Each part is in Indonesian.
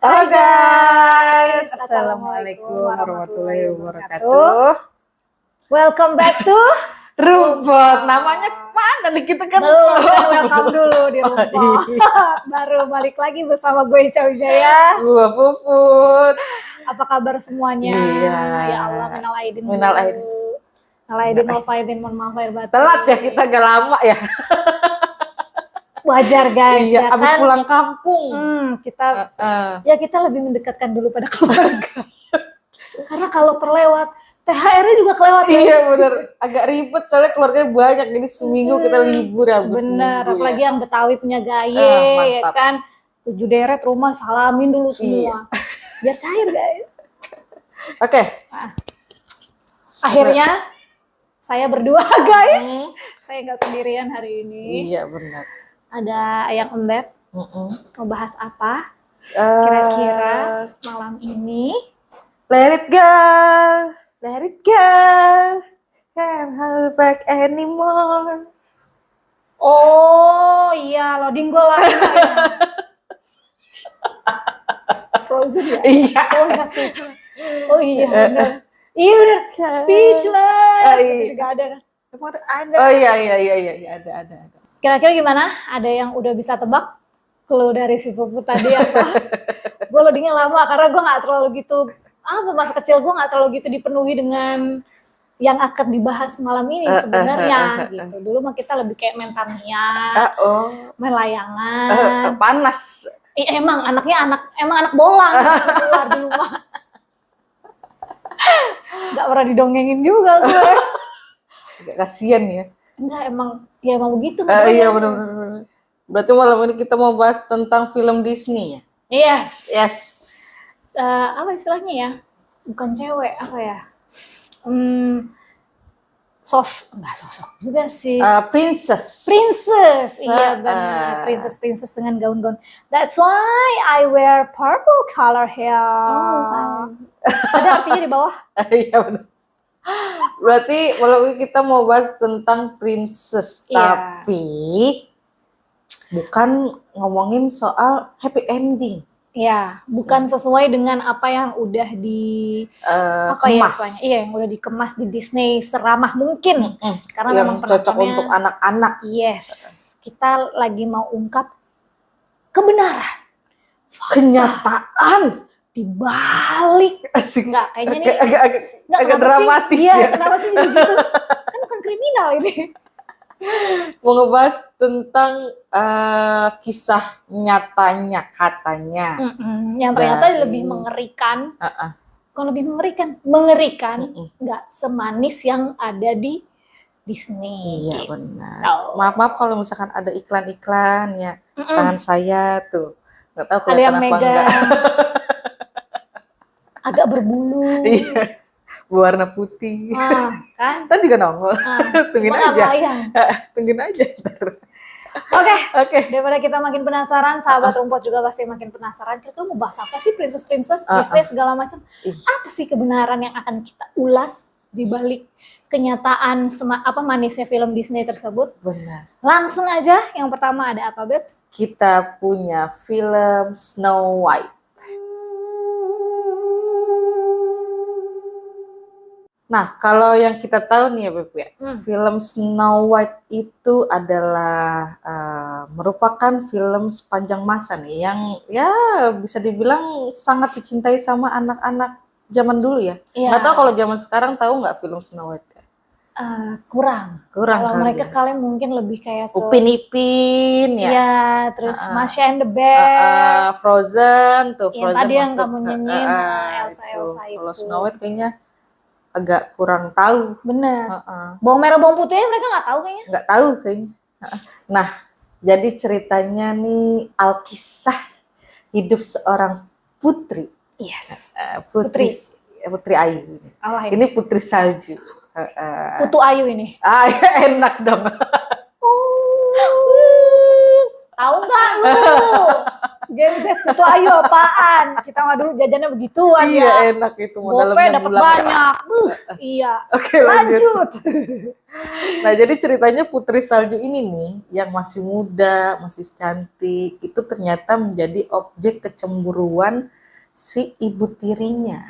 Halo guys, Assalamualaikum warahmatullahi wabarakatuh. Welcome back to Rumput. Namanya mana nih kita kan? welcome dulu di Rumput. Baru balik lagi bersama gue Ica Wijaya. Gue Puput. Apa kabar semuanya? Iya. Ya Allah, minal aidin. Minal aidin. Minal aidin, wal faizin, mohon maaf lahir batin. Telat ya kita gak lama ya. Wajar guys, Iya, ya abis kan? pulang kampung. Kita ya kita lebih mendekatkan dulu pada keluarga. Karena kalau terlewat THR-nya juga kelewat guys. Iya bener, agak ribet soalnya keluarganya banyak. Jadi seminggu kita libur ya. Bener, apalagi yang Betawi punya gaya ya mantap. kan. 7 deret rumah salamin dulu semua. Biar cair guys. Oke. Akhirnya saya berdua guys. Saya nggak sendirian hari ini. Iya benar. Ada Ayang Embet. Mau bahas apa? Kira-kira malam ini? Let it go, let it go, can't hold back anymore. Oh iya, loading gue lah. Frozen ya? Iya. Oh iya benar. Iya benar. Speechless. Juga ada kan? Oh iya ada. Kira-kira gimana? Ada yang udah bisa tebak? Clue dari si Puput tadi apa? Gue loadingnya lama karena gue nggak terlalu gitu. Masa kecil gue nggak terlalu gitu dipenuhi dengan yang akan dibahas malam ini sebenarnya gitu. Dulu mah kita lebih kayak main Tamiya, main layangan. Panas. Emang anak bolang keluar di rumah. Gak pernah didongengin juga gue. Agak kasian ya. Enggak, emang begitu. Iya benar. Berarti malam ini kita mau bahas tentang film Disney ya? Yes. Apa istilahnya ya? Bukan cewek, apa ya? Enggak sosok juga sih. Princess. Iya benar. Princess dengan gaun-gaun. That's why I wear purple color hair. Ada artinya di bawah? Iya benar. Berarti malam ini kita mau bahas tentang princess, tapi bukan ngomongin soal happy ending. Ya, bukan sesuai dengan apa yang udah kemas. Yang udah dikemas di Disney seramah mungkin. Karena yang memang cocok untuk anak-anak. Yes. Kita lagi mau ungkap kebenaran. Kenyataan di balik. Enggak, kayaknya ini agak dramatis ya. Iya, kenapa sih begitu? Kan bukan kriminal ini. Mau ngebahas tentang kisah nyatanya katanya. Yang ternyata lebih mengerikan. Bukan lebih mengerikan. Nggak semanis yang ada di Disney. Iya benar. Maaf kalau misalkan ada iklan-iklan ya. Tangan saya tuh. Nggak tahu kelihatan apa enggak. Agak berbulu. Iya. Berwarna putih. Kan? Kan juga nongol. Tungguin aja. Tungguin aja ntar. Oke. Daripada kita makin penasaran, sahabat Rumput juga pasti makin penasaran. Kita mau bahas apa sih princess Disney segala macam? Apa sih kebenaran yang akan kita ulas di balik kenyataan manisnya film Disney tersebut? Benar. Langsung aja, yang pertama ada apa, Beb? Kita punya film Snow White. Nah, kalau yang kita tahu nih ya Beb ya, film Snow White itu adalah merupakan film sepanjang masa nih yang ya bisa dibilang sangat dicintai sama anak-anak zaman dulu ya. Nggak tahu kalau zaman sekarang tahu nggak film Snow White ya? Kurang. Kalau mereka kalian mungkin lebih kayak Upin Ipin ya. Iya, terus Masha and the Bear. Frozen tuh. Yang tadi yang kamu nyanyiin Elsa itu. Kalau Snow White kayaknya agak kurang tahu. Bener. Bawang merah bawang putihnya mereka nggak tahu kayaknya. Nggak tahu kayaknya. Nah, jadi ceritanya nih alkisah hidup seorang putri. Yes. Putri Ayu ini. Ini putri salju. Putu Ayu ini. Enak dong. Tahu nggak lu? Gen Z itu ayo apaan? Kita mah dulu jajannya begituan Iya, ya. enak itu Gope dalamnya dapat gula. banyak. Iya. Oke, lanjut. Lanjut. Nah, jadi ceritanya Putri Salju ini nih, yang masih muda, masih cantik, itu ternyata menjadi objek kecemburuan si ibu tirinya.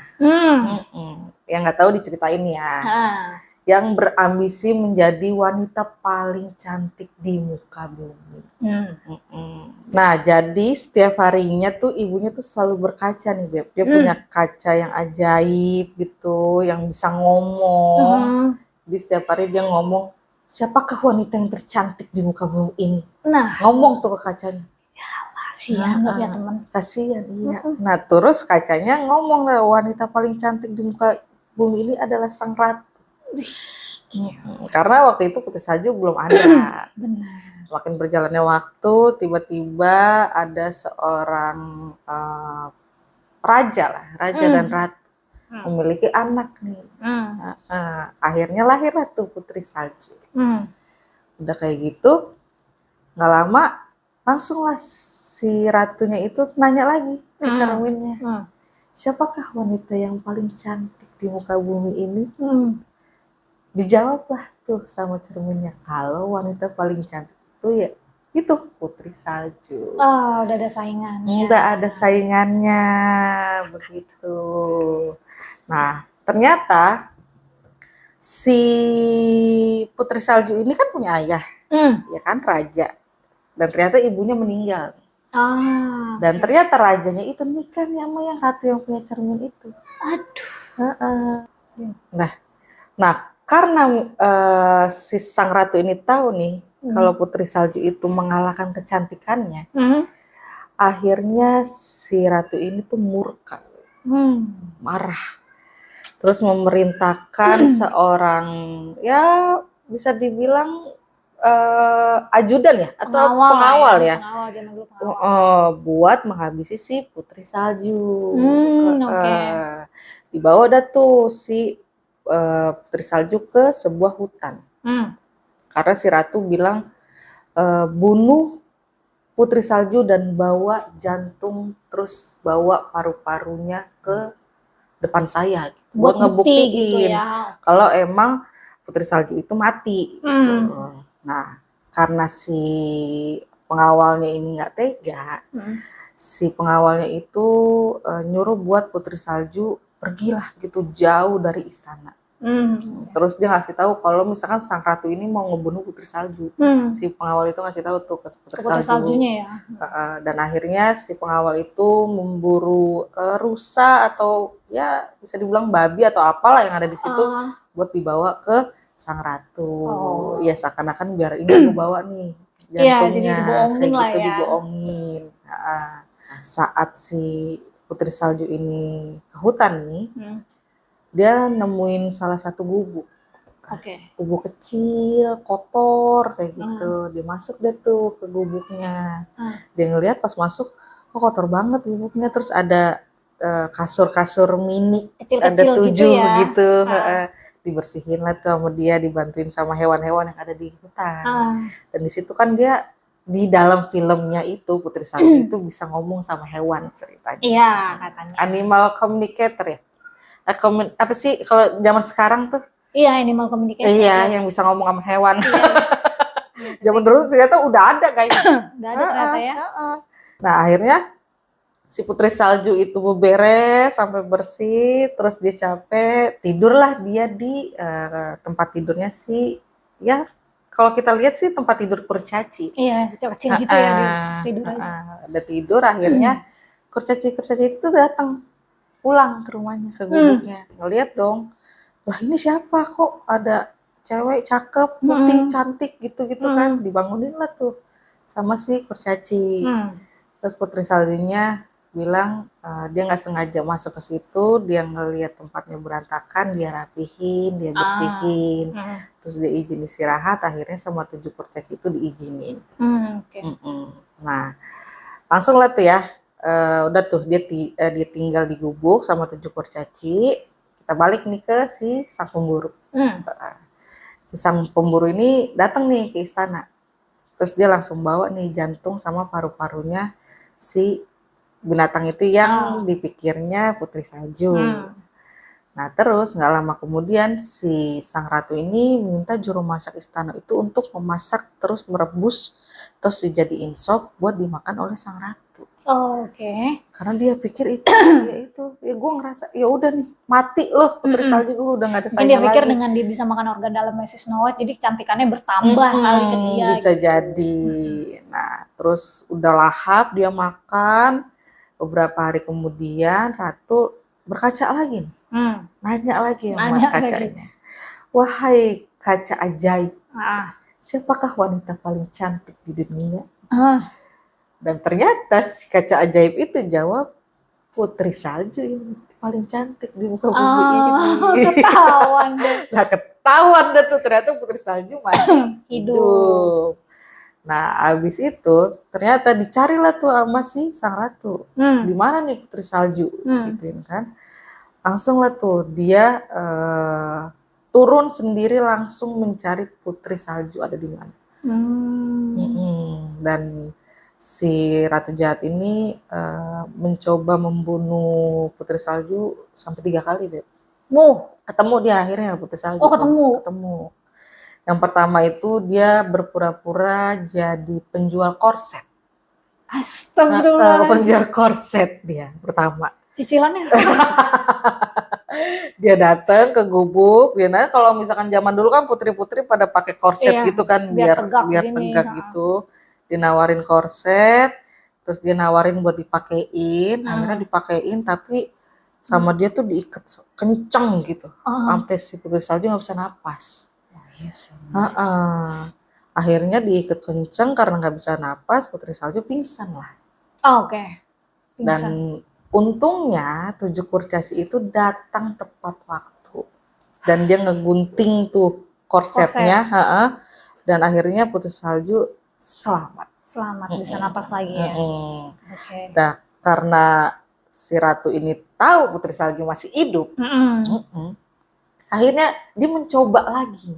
Yang nggak tahu diceritain ya. Yang berambisi menjadi wanita paling cantik di muka bumi. Nah, jadi setiap harinya tuh ibunya tuh selalu berkaca nih, Beb. Dia punya kaca yang ajaib gitu, yang bisa ngomong. Jadi setiap hari dia ngomong, siapakah wanita yang tercantik di muka bumi ini? Nah, ngomong tuh ke kacanya. kasihan nggak ya teman? Kasihan, iya. Nah, terus kacanya ngomong lah, wanita paling cantik di muka bumi ini adalah sang ratu. Karena waktu itu Putri Salju belum ada. Benar. Semakin berjalannya waktu, tiba-tiba ada seorang raja dan ratu memiliki anak nih. Akhirnya lahirlah tuh Putri Salju. Udah kayak gitu, nggak lama langsunglah si ratunya itu nanya lagi ke cerminnya. Siapakah wanita yang paling cantik di muka bumi ini? Dijawablah tuh sama cerminnya, kalau wanita paling cantik itu ya itu Putri Salju. Oh, udah ada saingannya. Udah ada saingannya, begitu. Nah, ternyata si Putri Salju ini kan punya ayah, ya kan, raja. Dan ternyata ibunya meninggal. Dan ternyata rajanya itu nikah nih sama yang ratu yang punya cermin itu. Aduh. Nah, karena si sang ratu ini tahu nih kalau Putri Salju itu mengalahkan kecantikannya, akhirnya si ratu ini tuh murka, marah, terus memerintahkan seorang, ya bisa dibilang ajudan ya, atau pengawal ya, buat menghabisi si Putri Salju. Dibawa dah tuh si Putri Salju ke sebuah hutan. Karena si ratu bilang, bunuh Putri Salju dan bawa jantung, terus bawa paru-parunya ke depan saya, buat ngebuktiin gitu ya, kalau emang Putri Salju itu mati. Gitu. Nah, karena si pengawalnya ini nggak tega, si pengawalnya itu nyuruh buat Putri Salju pergilah gitu jauh dari istana. Terus dia ngasih tahu kalau misalkan sang ratu ini mau ngebunuh Putri Salju. Si pengawal itu ngasih tahu tuh ke Putri Saljunya ya. Dan akhirnya si pengawal itu memburu rusa atau ya bisa dibilang babi atau apalah yang ada di situ buat dibawa ke sang ratu. Ya seakan-akan biar ini aku bawa nih jantungnya, kayak gitu, dibohongin. Saat si Putri Salju ini ke hutan nih, dia nemuin salah satu gubuk. Gubuk kecil, kotor kayak gitu. Dia masuk deh tuh ke gubuknya. Dia ngeliat pas masuk, oh kotor banget gubuknya. Terus ada kasur-kasur mini, ada 7 gitu. Dibersihin lah tuh sama dia, dibantuin sama hewan-hewan yang ada di hutan. Dan di situ kan dia, di dalam filmnya itu Putri Salju itu bisa ngomong sama hewan ceritanya. Iya, katanya. Animal communicator ya. Apa sih kalau zaman sekarang tuh? Iya, animal communicator. Iya, yang bisa ngomong sama hewan. Zaman dulu ternyata udah ada kayaknya. Udah ada ternyata ya. Nah, akhirnya si Putri Salju itu beberes sampai bersih, terus dia capek, tidurlah dia di tempat tidurnya si, ya kalau kita lihat sih tempat tidur kurcaci. Iya, kecil gitu ya tidur aja. Udah tidur, akhirnya kurcaci itu datang pulang ke rumahnya, ke gubuknya. Ngeliat dong, lah ini siapa, kok ada cewek cakep, putih, cantik gitu-gitu kan. Dibangunin lah tuh sama si kurcaci. Terus Putri Saljunya bilang dia nggak sengaja masuk ke situ, dia ngeliat tempatnya berantakan, dia rapihin, dia bersihin. Terus dia izin istirahat, akhirnya sama 7 kurcaci itu diizinin. Nah, langsung lah tuh ya. Udah tuh dia tinggal di gubuk sama 7 kurcaci. Kita balik nih ke si sang pemburu. Si sang pemburu ini datang nih ke istana. Terus dia langsung bawa nih jantung sama paru-parunya si binatang itu yang dipikirnya putri salju. Nah terus nggak lama kemudian si sang ratu ini minta juru masak istana itu untuk memasak terus merebus terus dijadiin sop buat dimakan oleh sang ratu. Oke. Karena dia pikir ya gue ngerasa ya udah nih mati loh putri salju, gue udah nggak ada Mungkin dia saingan pikir lagi. dengan dia bisa makan organ dalamnya si Snow White, jadi cantikannya bertambah kali ke dia. Bisa gitu. jadi. Nah terus udah lahap dia makan. Beberapa hari kemudian ratu berkaca lagi. Nanya lagi sama kacanya. Wahai kaca ajaib, siapakah wanita paling cantik di dunia? Dan ternyata si kaca ajaib itu jawab, putri salju yang paling cantik di muka bumi ini. Ketahuan deh. Nah ketahuan deh tuh, ternyata putri salju masih hidup. Nah abis itu ternyata dicarilah tuh sama si sang ratu. Di mana nih putri salju? Gituin kan. Langsung lah tuh dia turun sendiri langsung mencari putri salju ada di mana. Dan si ratu jahat ini mencoba membunuh putri salju sampai 3 kali, Beb. Ketemu dia akhirnya putri salju. Ketemu. Yang pertama itu dia berpura-pura jadi penjual korset. Astagfirullah. Penjual korset dia pertama. Cicilannya. Dia datang ke gubuk, kalau misalkan zaman dulu kan putri-putri pada pakai korset gitu kan biar tegak gitu. Dinawarin korset, terus dia nawarin buat dipakein, akhirnya dipakein tapi sama dia tuh diikat kenceng gitu. Sampai si putri salju nggak bisa napas. Akhirnya diikat kenceng karena nggak bisa napas, putri salju pingsan lah. Oke. Dan untungnya 7 kurcaci itu datang tepat waktu dan dia ngegunting tuh korsetnya, dan akhirnya putri salju selamat bisa napas lagi ya. Nah karena si ratu ini tahu putri salju masih hidup, akhirnya dia mencoba lagi.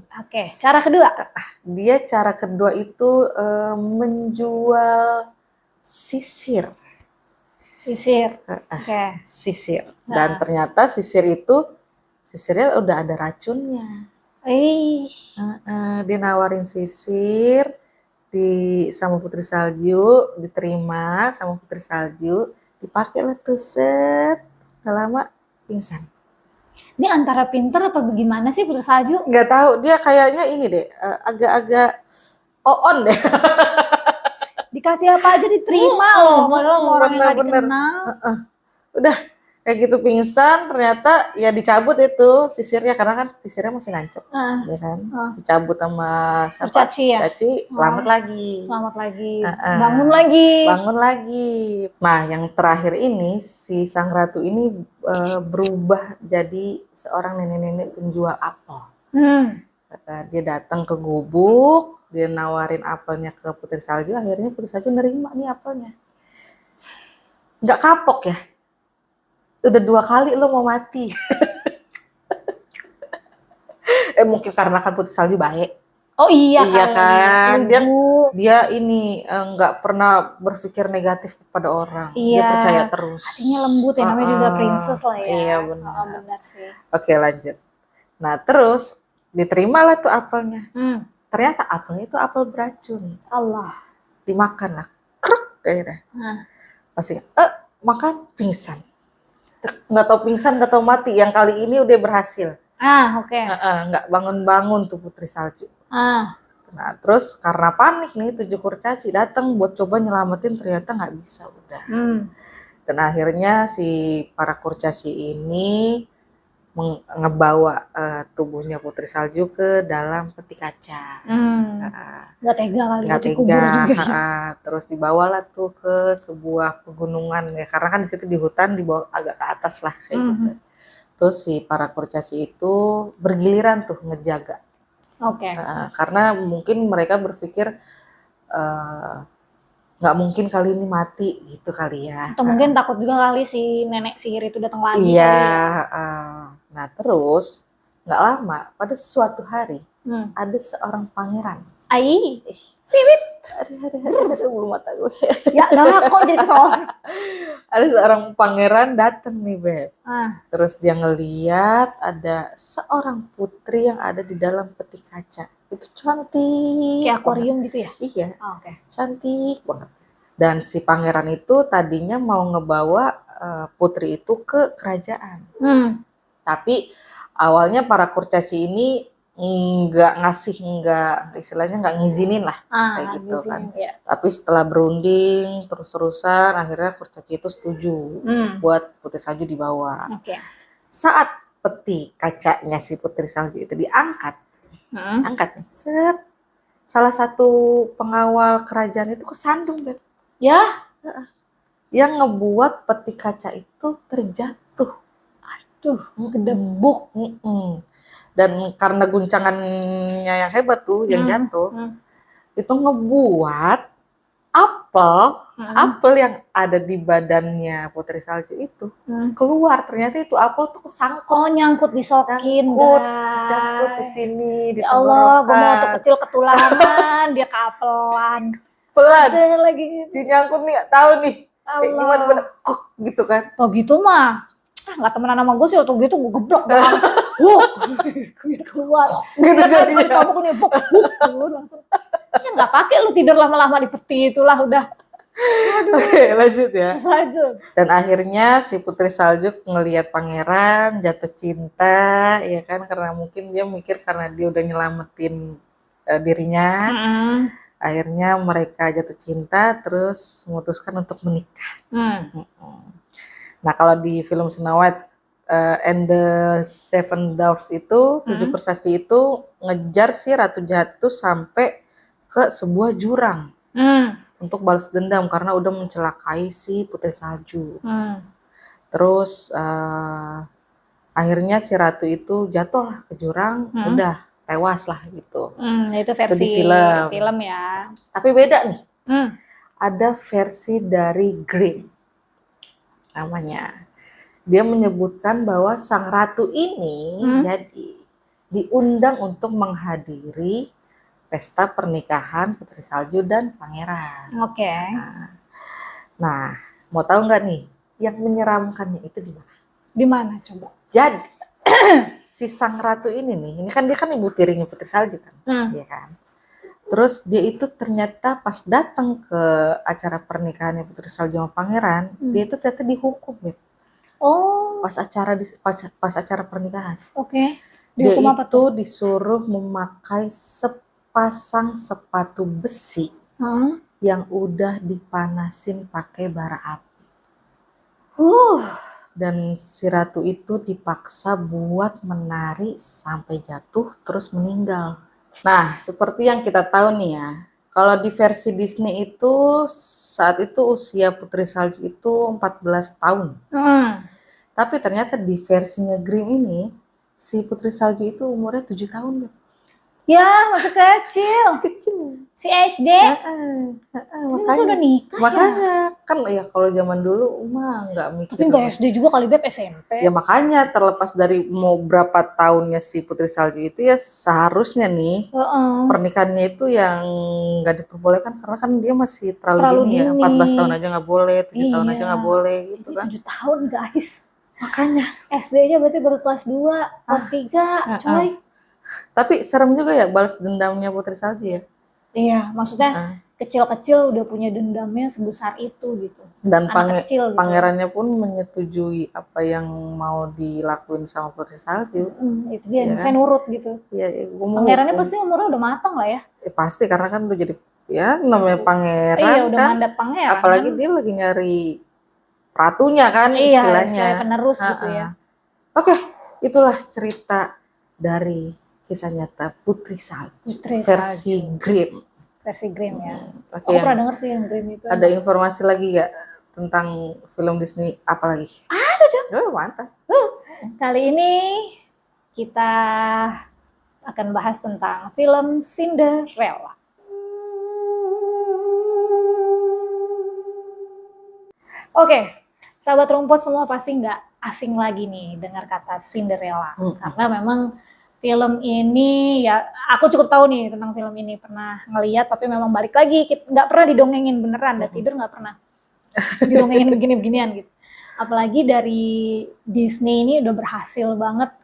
Cara kedua? Cara kedua itu menjual sisir. Sisir. Dan ternyata sisirnya udah ada racunnya. Dia nawarin sisir sama putri salju, diterima sama putri salju, dipakai lah tuh set, gak lama pingsan. Ini antara pinter apa bagaimana sih putri salju? Nggak tahu, dia kayaknya ini deh, agak-agak on deh. Dikasih apa aja diterima loh, padahal orang yang gak dikenal. Udah kayak gitu pingsan, ternyata ya dicabut itu sisirnya karena kan sisirnya masih nancep, ya kan? Dicabut sama siapa? Kurcaci, selamat lagi. Bangun lagi. Nah yang terakhir ini si sang ratu ini berubah jadi seorang nenek-nenek penjual apel. Dia datang ke gubuk, dia nawarin apelnya ke putri salju, akhirnya putri salju nerima nih apelnya. Nggak kapok ya? Udah 2 kali lo mau mati. Mungkin karena kan putri salju baik. Iya kan. Dia ini nggak pernah berpikir negatif kepada orang. Dia percaya terus. Hatinya lembut ya, namanya juga princess lah ya. Iya benar. Benar sih. Oke lanjut. Nah terus diterimalah tuh apelnya. Ternyata apelnya itu apel beracun. Allah. Dimakan lah. Krek kayaknya. Masih makan pingsan. Nggak tahu pingsan, nggak tahu mati. Yang kali ini udah berhasil. Nggak bangun-bangun tuh putri salju. Nah terus karena panik nih 7 kurcaci datang buat coba nyelamatin, ternyata nggak bisa udah. Dan akhirnya si para kurcaci ini ngebawa tubuhnya putri salju ke dalam peti kaca. Nggak tega kali. Nggak tega. Terus dibawalah tuh ke sebuah pegunungan ya, karena kan di situ di hutan, dibawa agak ke atas lah kayak gitu. Terus si para kurcaci itu bergiliran tuh ngejaga. Karena mungkin mereka berpikir nggak mungkin kali ini mati gitu kali ya. Atau mungkin takut juga kali si nenek sihir itu datang lagi. Iya. Nah terus nggak lama pada suatu hari ada seorang pangeran. Pipit. Aduh bulu mata gue. Ya udah kok jadi kesoal. Ada seorang pangeran datang nih, Beb. Ah, Terus dia ngeliat ada seorang putri yang ada di dalam peti kaca. Itu cantik kayak banget. akuarium gitu ya? Iya, Oh, oke. cantik banget. Dan si pangeran itu tadinya mau ngebawa putri itu ke kerajaan. Tapi awalnya para kurcaci ini istilahnya nggak ngizinin lah kayak gitu Gitu kan. ya. Tapi setelah berunding terus-terusan akhirnya kurcaci itu setuju buat putri salju dibawa. Oke. Saat peti kacanya si putri salju itu diangkat, angkat nih, set. Salah satu pengawal kerajaan itu kesandung, Beb. Ya, Yang ngebuat peti kaca itu terjatuh. tuh, kedebuk. Dan karena guncangannya yang hebat tuh, yang jatuh, itu ngebuat apel yang ada di badannya putri salju itu keluar. Ternyata itu apel tuh kesangkut. Oh, nyangkut di sokin, Nyangkut di sini, di ya Allah, gue mau waktu tenggorokan. kecil ketulangan, dia kapelan. Pelan, Ada lagi. dinyangkut nih, gak tahu nih. Kayak Allah. gimana, kok gitu kan. Oh gitu mah, nggak temenan sama gue sih, waktu gitu gue geblok doang. Biar keluar. Gitu Kan jadinya. kalau kamu kena buk, langsung. Ya nggak pakai lu tidur lama-lama di peti itulah udah. Oke, lanjut ya. Lanjut. Dan akhirnya si putri salju ngelihat pangeran, jatuh cinta, ya kan, karena mungkin dia mikir karena dia udah nyelamatin dirinya. Akhirnya mereka jatuh cinta, terus memutuskan untuk menikah. Nah, kalau di film Snow White and the Seven Dwarfs itu, 7 kurcaci itu ngejar si ratu jahat itu sampai ke sebuah jurang untuk balas dendam karena udah mencelakai si putri salju. Terus akhirnya si ratu itu jatuh lah ke jurang, udah tewas lah gitu. Itu versi di film ya. Tapi beda nih. Ada versi dari Grimm namanya. Dia menyebutkan bahwa sang ratu ini jadi diundang untuk menghadiri pesta pernikahan putri salju dan pangeran. Oke. Nah, mau tahu nggak nih yang menyeramkannya itu di mana? Di mana coba? Jadi si sang ratu ini nih, ini kan dia kan ibu tirinya putri salju kan, ya kan. Terus dia itu ternyata pas datang ke acara pernikahannya putri salju sama pangeran, dia itu ternyata dihukum ya. Oh. Pas acara pernikahan. Oke. Dia Dihukum apa itu disuruh memakai sepasang sepatu besi yang udah dipanasin pakai bara api. Dan si ratu itu dipaksa buat menari sampai jatuh terus meninggal. Nah, seperti yang kita tahu nih ya, kalau di versi Disney itu saat itu usia putri salju itu 14 tahun. Tapi ternyata di versinya Grimm ini si putri salju itu umurnya 7 tahun. Ya, masih kecil. Si SD. Makanya udah nikah. Makanya kan ya kalau zaman dulu nggak mikir. Tapi nggak SD juga kali, Beb, SMP. Ya makanya terlepas dari mau berapa tahunnya si putri salju itu ya seharusnya nih pernikahannya itu yang nggak diperbolehkan karena kan dia masih terlalu dini ya. 14 tahun aja nggak boleh, 7 tahun aja nggak boleh gitu kan. 7 tahun guys. Makanya. SD-nya berarti baru kelas 2, kelas 3, coy. Tapi serem juga ya balas dendamnya putri salju ya. Iya, maksudnya kecil-kecil udah punya dendamnya sebesar itu gitu. Dan kecil, pangerannya pun menyetujui apa yang mau dilakuin sama putri salju. Itu dia, saya nurut gitu. Iya, pangerannya pasti umurnya udah matang lah ya. Pasti karena kan udah jadi ya namanya pangeran. Iya, udah kan. mandat pangeran. Apalagi dia lagi nyari ratunya kan istilahnya. Iya, penerus gitu ya. Oke, itulah cerita dari kisah nyata Putri Salju versi Grimm. Versi Grimm ya. Aku pernah denger sih yang Grimm itu. Ada informasi lagi gak tentang film Disney apa lagi? Ada, Jom. Oh, mantap. Kali ini kita akan bahas tentang film Cinderella. Oke, sahabat rumput semua pasti nggak asing lagi nih dengar kata Cinderella. Karena memang film ini ya aku cukup tahu nih tentang film ini, pernah ngeliat tapi memang balik lagi nggak pernah didongengin beneran, dan tidur nggak pernah. didongengin begini-beginian gitu. Apalagi dari Disney ini udah berhasil banget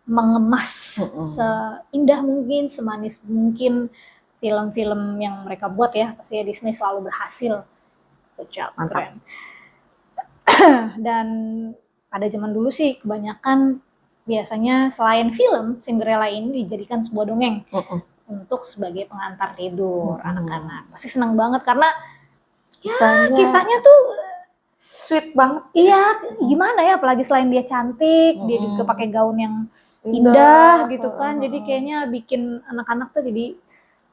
mengemas seindah mungkin, semanis mungkin film-film yang mereka buat ya. Pasti ya Disney selalu berhasil. Good job, keren. Dan pada zaman dulu sih kebanyakan biasanya selain film, Cinderella ini dijadikan sebuah dongeng untuk sebagai pengantar tidur anak-anak. Pasti senang banget karena kisahnya tuh sweet banget. Iya, gimana ya, apalagi selain dia cantik, dia juga pakai gaun yang indah gitu kan. Jadi kayaknya bikin anak-anak tuh jadi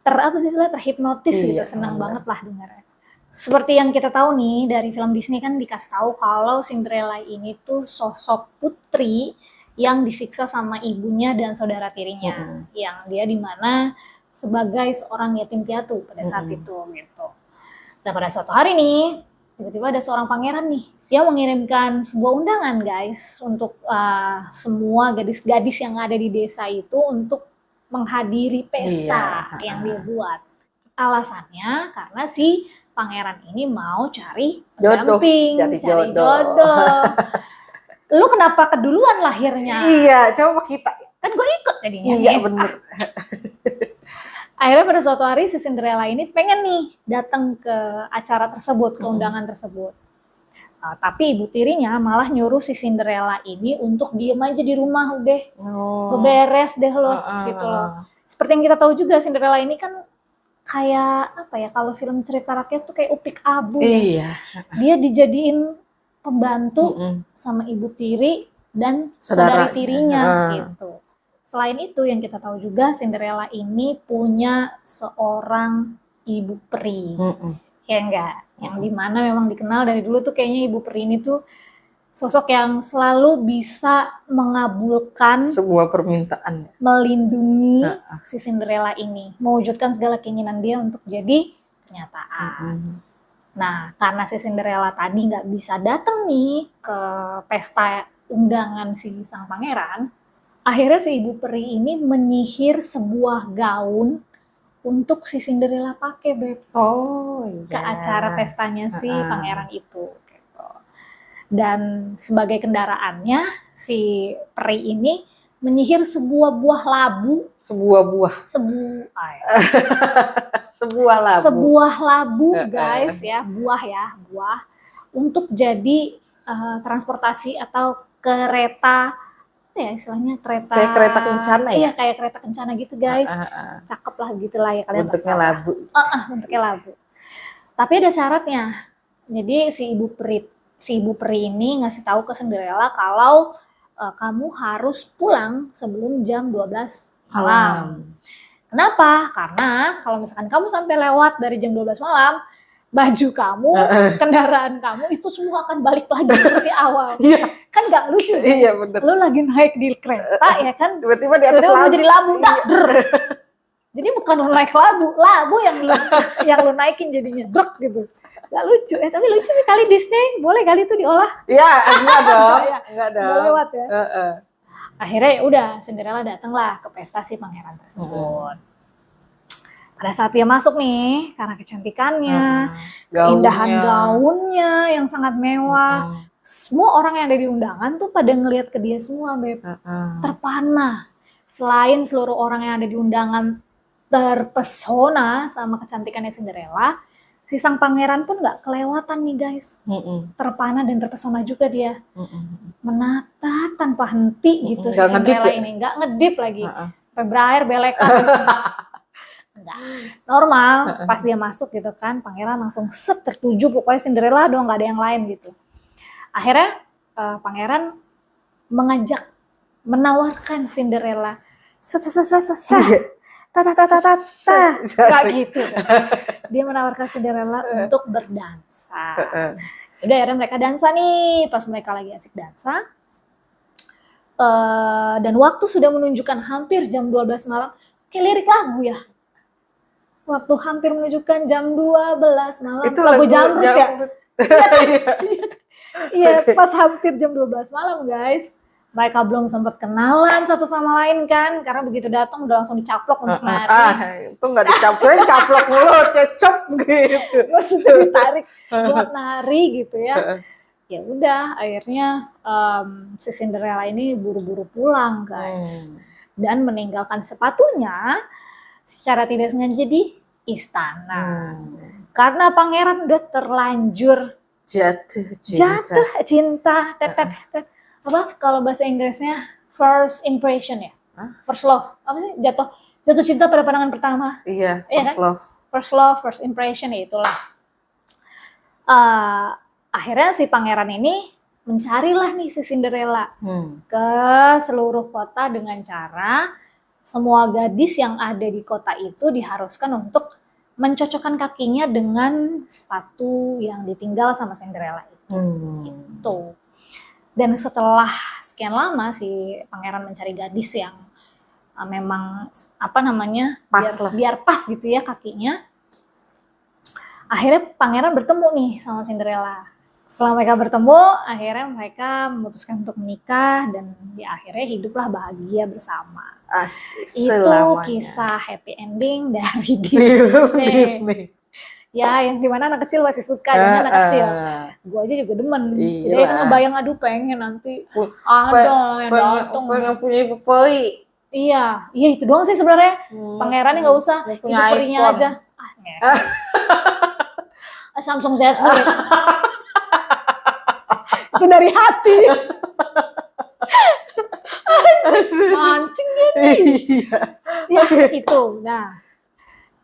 terhipnotis gitu, senang banget lah dengarnya. Seperti yang kita tahu nih dari film Disney kan dikasih tahu kalau Cinderella ini tuh sosok putri yang disiksa sama ibunya dan saudara tirinya, yang dia dimana sebagai seorang yatim piatu pada saat itu gitu. Dan pada suatu hari nih, tiba-tiba ada seorang pangeran nih yang mengirimkan sebuah undangan guys untuk semua gadis-gadis yang ada di desa itu untuk menghadiri pesta yang dia buat. Alasannya karena si pangeran ini mau cari pendamping, cari jodoh. Lu kenapa keduluan lahirnya? Iya, coba kita. Kan gue ikut jadinya. Iya, bener. Akhirnya pada suatu hari si Cinderella ini pengen nih datang ke acara tersebut, ke undangan tersebut. Tapi ibu tirinya malah nyuruh si Cinderella ini untuk diem aja di rumah udah. Beberes deh lo, gitu loh. Seperti yang kita tahu juga Cinderella ini kan kayak apa ya, kalau film cerita rakyat tuh kayak Upik Abu. Iya. Dia dijadiin pembantu sama ibu tiri dan saudari tirinya gitu. Selain itu yang kita tahu juga Cinderella ini punya seorang ibu peri. Ya enggak? Yang dimana memang dikenal dari dulu tuh kayaknya ibu peri ini tuh sosok yang selalu bisa mengabulkan sebuah permintaan, melindungi si Cinderella ini, mewujudkan segala keinginan dia untuk jadi kenyataan. Nah, karena si Cinderella tadi nggak bisa datang nih ke pesta undangan si sang pangeran, akhirnya si ibu peri ini menyihir sebuah gaun untuk si Cinderella pakai, Beb. Ke acara pestanya si pangeran itu. Gitu. Dan sebagai kendaraannya, si peri ini menyihir sebuah buah labu. Sebuah labu, guys ya, buah untuk jadi transportasi atau kereta, ya istilahnya kereta. Kayak kereta kencana ya? Iya, kayak kereta kencana gitu, guys. Cakep lah gitu lah ya kalian. Bentuknya labu. Bentuknya labu. Tapi ada syaratnya. Jadi si ibu peri ini ngasih tahu ke Cinderella kalau kamu harus pulang sebelum jam 12 malam. Kenapa? Karena kalau misalkan kamu sampai lewat dari jam 12 malam, baju kamu, kendaraan kamu itu semua akan balik lagi seperti awal. Kan gak lucu. Iya, bener. Lu lagi naik di kereta ya kan, tiba-tiba di atas labu jadi labu. Jadi bukan lu naik labu yang lu naikin jadinya drek gitu. Gak lucu, tapi lucu sih kali Disney, boleh kali itu diolah. Iya, enggak dong. Boleh lewat ya. Akhirnya udah Cinderella datanglah ke pesta si pangeran tersebut. Pada saat dia masuk nih, karena kecantikannya, keindahan gaunnya yang sangat mewah, semua orang yang ada di undangan tuh pada ngelihat ke dia semua, Beb. Terpana. Selain seluruh orang yang ada di undangan terpesona sama kecantikannya Cinderella, si sang pangeran pun nggak kelewatan nih guys, terpana dan terpesona juga dia, menatap tanpa henti gitu si Cinderella ini, nggak ngedip lagi, sampai berair belekan, nggak normal. Pas dia masuk gitu kan, pangeran langsung tertuju pokoknya Cinderella doang, nggak ada yang lain gitu. Akhirnya pangeran menawarkan Cinderella, kayak gitu. Dia menawarkan Cinderella untuk berdansa. Udah akhirnya mereka dansa nih. Pas mereka lagi asik dansa, dan waktu sudah menunjukkan hampir jam 12 malam. Kayak lirik lagu ya. Waktu hampir menunjukkan jam 12 malam. Itu lagu Jamrut ya? Iya, pas hampir jam 12 malam guys. Mereka belum sempat kenalan satu sama lain kan, karena begitu datang udah langsung dicaplok untuk nari. Itu nggak dicaplokin, caplok mulut, cecop gitu. Maksudnya ditarik buat nari gitu ya. Ya udah, akhirnya si Cinderella ini buru-buru pulang guys, dan meninggalkan sepatunya secara tidak sengaja di istana. Karena pangeran udah terlanjur jatuh cinta. Apa kalau bahasa Inggrisnya first impression ya? First love. Apa sih? Jatuh cinta pada pandangan pertama. Iya, first love. First love, first impression ya itulah. Akhirnya si pangeran ini mencarilah nih si Cinderella ke seluruh kota dengan cara semua gadis yang ada di kota itu diharuskan untuk mencocokkan kakinya dengan sepatu yang ditinggal sama Cinderella itu. Gitu. Dan setelah sekian lama si pangeran mencari gadis yang memang biar pas gitu ya kakinya. Akhirnya pangeran bertemu nih sama Cinderella. Setelah mereka bertemu, akhirnya mereka memutuskan untuk menikah dan akhirnya hiduplah bahagia bersama. Asik, itu kisah happy ending dari Disney. Ya, yang dimana anak kecil masih suka dengan anak kecil. Gue aja juga demen. Jadi itu ngebayang, aduh pengen nanti ada yang datang. Pengen punya ibu peri. Iya itu doang sih sebenarnya. Pangerannya nggak usah, itu perinya aja. Samsung Z Flip. Itu dari hati. Mancing dia nih. Ya, itu. Nah,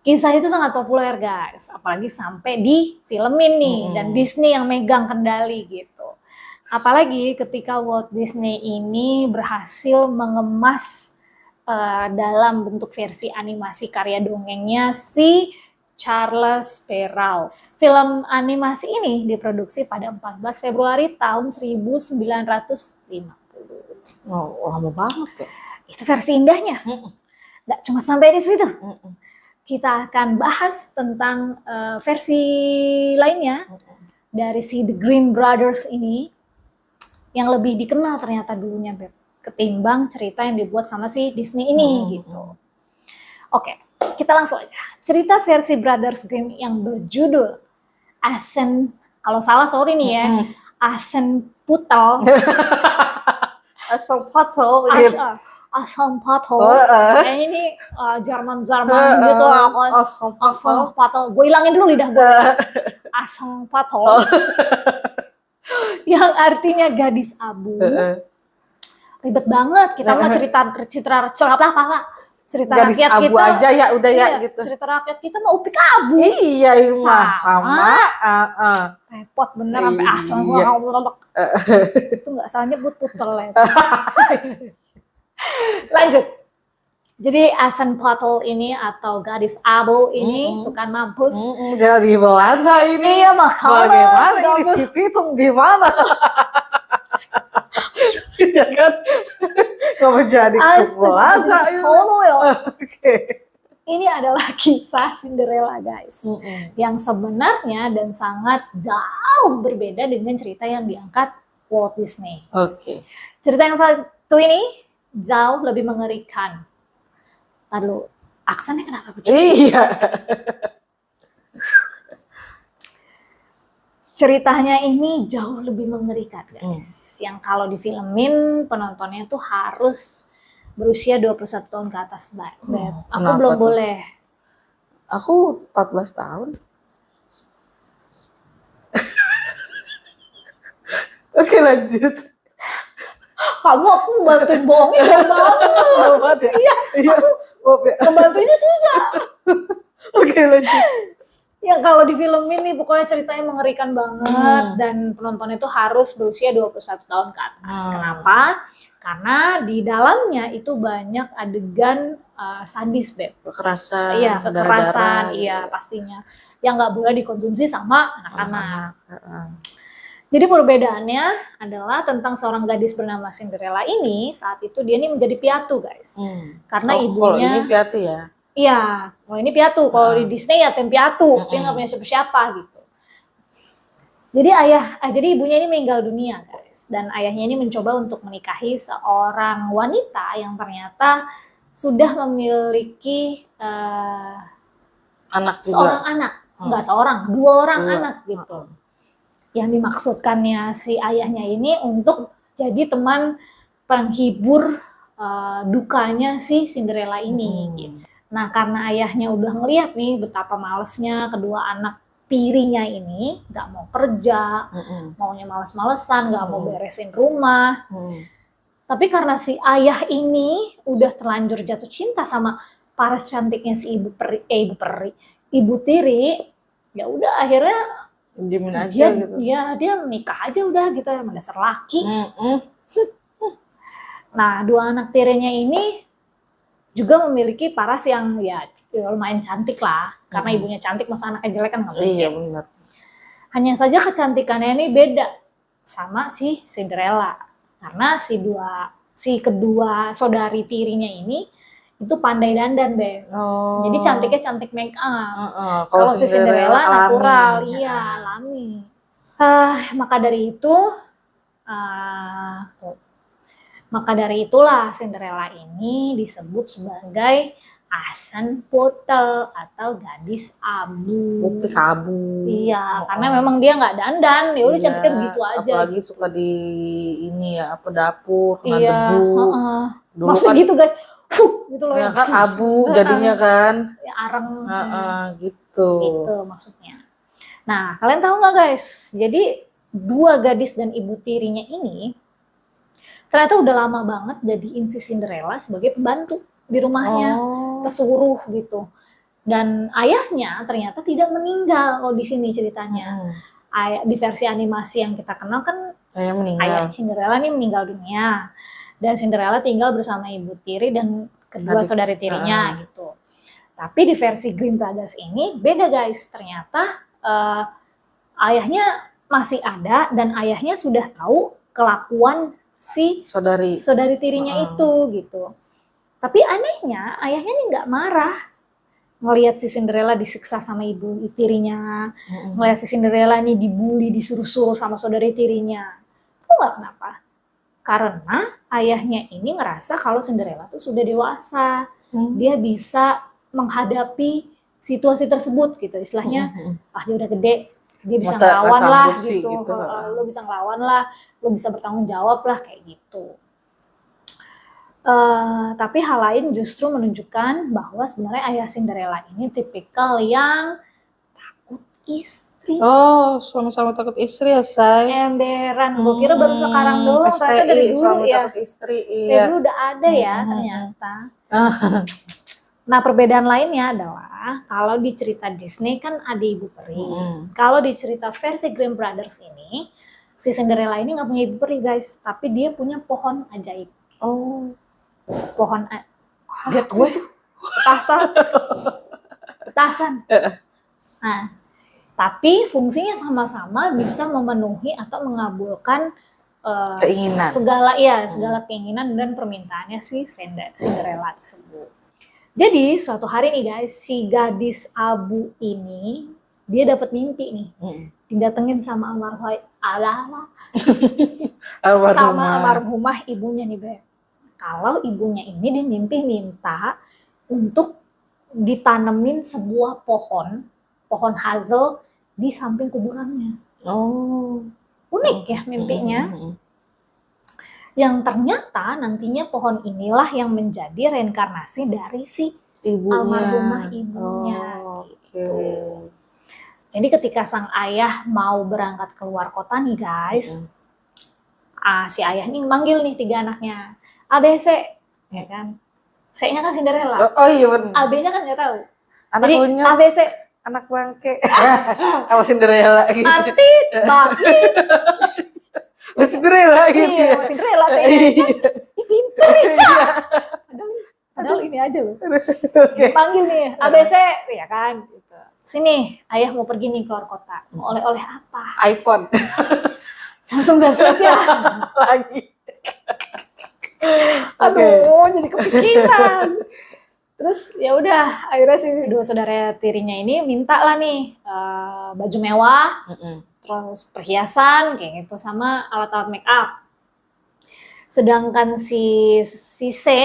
kisah itu sangat populer guys, apalagi sampai di filmin nih dan Disney yang megang kendali gitu. Apalagi ketika Walt Disney ini berhasil mengemas dalam bentuk versi animasi karya dongengnya si Charles Perrault. Film animasi ini diproduksi pada 14 Februari tahun 1950. Oh, lama banget ya. Itu versi indahnya. Nggak cuma sampai di situ. Kita akan bahas tentang versi lainnya dari si The Grimm Brothers ini yang lebih dikenal ternyata dulunya Beb, ketimbang cerita yang dibuat sama si Disney ini gitu. Oke, kita langsung aja. Cerita versi Brothers Grimm yang berjudul kalau salah sorry nih ya, Aschenputtel. Aschenputtel. Aschenputtel. Kayaknya ini Jerman gitu. Aschenputtel. Gue hilangin dulu lidah gue. Aschenputtel. Yang artinya gadis abu. Ribet banget. Kita mah cerita gadis rakyat abu kita aja ya udah ya gitu. Cerita rakyat kita mau upik abu. Iya, ini mah sama. Repot bener sampai asal itu nggak salah nyebut putel ya. Lanjut. Jadi Aschenputtel ini atau gadis abu ini itu kan mampus. Jadi Belanda ini. Iya makanya. Bagaimana ini si Pitung di mana? Ya kan? Nggak menjadi ke Belanda. Solo ya. Ini adalah kisah Cinderella guys. Yang sebenarnya dan sangat jauh berbeda dengan cerita yang diangkat Walt Disney. Cerita yang satu ini jauh lebih mengerikan. Lalu aksennya kenapa begitu? Iya. Ceritanya ini jauh lebih mengerikan guys. Yang kalau difilmin penontonnya tuh harus berusia 21 tahun ke atas. Aku belum tuh? boleh. Aku 14 tahun. Oke lanjut. Kamu aku bantuin bohongin banget. Iya. Membantuinnya susah. Oke lanjut. Ya kalau di film ini pokoknya ceritanya mengerikan banget dan penonton itu harus berusia 21 tahun ke atas. Kenapa? Karena di dalamnya itu banyak adegan sadis, Beb. Kekerasan. Iya, kekerasan, iya pastinya. Yang nggak boleh dikonsumsi sama anak-anak. Jadi perbedaannya adalah tentang seorang gadis bernama Cinderella ini, saat itu dia ini menjadi piatu, guys. Karena ibunya... Kalau ini piatu ya? Iya, kalau ini piatu. Kalau di Disney ya tim piatu, dia nggak punya siapa-siapa gitu. Jadi jadi ibunya ini meninggal dunia, guys. guys. Dan ayahnya ini mencoba untuk menikahi seorang wanita yang ternyata sudah memiliki Anak juga. seorang anak, nggak seorang, dua orang Dua. anak gitu. Yang dimaksudkannya si ayahnya ini untuk jadi teman penghibur dukanya si Cinderella ini. Gitu. Nah, karena ayahnya udah ngeliat nih betapa malesnya kedua anak tirinya ini, nggak mau kerja, maunya males-malesan, nggak mau beresin rumah. Tapi karena si ayah ini udah terlanjur jatuh cinta sama paras cantiknya si ibu tiri, ya udah akhirnya Diemin aja gitu. Ya dia menikah aja udah gitu, emang dasar laki. Nah, dua anak tirinya ini juga memiliki paras yang ya lumayan cantik lah, karena ibunya cantik masa anaknya jelek kan nggak mungkin. Iya benar. Hanya saja kecantikannya ini beda sama si Cinderella. Karena si kedua saudari tirinya ini itu pandai dandan, Beb. Jadi cantiknya cantik make up. Kalau si Cinderella natural, iya, alami. Maka dari itulah Cinderella ini disebut sebagai Aschenputtel atau gadis abu. Putih abu. Iya, karena memang dia nggak dandan, ya udah cantiknya begitu aja. Apalagi suka di ini ya, apa dapur, kena iya, debu. Maksudnya kan, gitu guys, gitu loh ya kan abu jadinya kan. Ya, areng. Gitu. Gitu maksudnya. Nah, kalian tahu nggak guys? Jadi dua gadis dan ibu tirinya ini ternyata udah lama banget jadiin si Cinderella sebagai pembantu di rumahnya, pesuruh gitu. Dan ayahnya ternyata tidak meninggal kalau di sini ceritanya. Di versi animasi yang kita kenal kan ayah Cinderella ini meninggal dunia. Dan Cinderella tinggal bersama ibu tiri dan kedua saudari tirinya gitu. Tapi di versi Grimm Brothers ini beda guys. Ternyata ayahnya masih ada dan ayahnya sudah tahu kelakuan si saudari tirinya itu gitu. Tapi anehnya ayahnya ini nggak marah ngelihat si Cinderella disiksa sama ibu tirinya, ngelihat si Cinderella ini dibully, disuruh-suruh sama saudari tirinya. Itu nggak kenapa? Karena ayahnya ini ngerasa kalau Cinderella tuh sudah dewasa, dia bisa menghadapi situasi tersebut gitu, istilahnya dia udah gede, dia bisa ngelawan lah gitu. Lo bisa ngelawan lah, lo bisa bertanggung jawab lah kayak gitu. Tapi hal lain justru menunjukkan bahwa sebenarnya ayah Cinderella ini tipikal yang takut istri. Sama-sama takut istri ya, say. Emberan, gue kira baru sekarang doang, ternyata dari dulu ya. Takut istri, iya. Dari dulu udah ada ya ternyata. Nah, perbedaan lainnya adalah kalau di cerita Disney kan ada ibu peri. Kalau di cerita versi Grimm Brothers ini, si Cinderella ini nggak punya ibu peri guys, tapi dia punya pohon ajaib. Pohon lihat gue tuh petasan. Nah, tapi fungsinya sama-sama bisa memenuhi atau mengabulkan keinginan. Segala keinginan dan permintaannya si Cinderella tersebut. Jadi suatu hari nih guys, si gadis abu ini dia dapat mimpi nih, didatengin sama almarhumah ibunya nih, Beb. Kalau ibunya ini di mimpi minta untuk ditanemin sebuah pohon hazel di samping kuburannya. Unik ya mimpinya. Yang ternyata nantinya pohon inilah yang menjadi reinkarnasi dari si almarhumah ibunya. Gitu. Jadi ketika sang ayah mau berangkat keluar kota nih guys, si ayah ini manggil nih 3 anaknya. ABC, ya kan? C-nya kan Cinderella. Iya benar. AB-nya kan nggak tahu. Jadi ABC. Anak bangke. Sama Cinderella gitu. Nanti bangke. Cinderella gitu. Iya, Cinderella C-nya kan. Pinter ya. Padahal ini aja loh. Panggil nih, ABC, ya kan? Gitu. Sini, ayah mau pergi nih keluar kota. Mau oleh-oleh apa? iPhone. Samsung Z Flip ya. Lagi. Aduh, jadi kepikiran. Terus ya udah, akhirnya si 2 saudara tirinya ini minta lah nih baju mewah, terus perhiasan kayak gitu sama alat-alat make up. Sedangkan si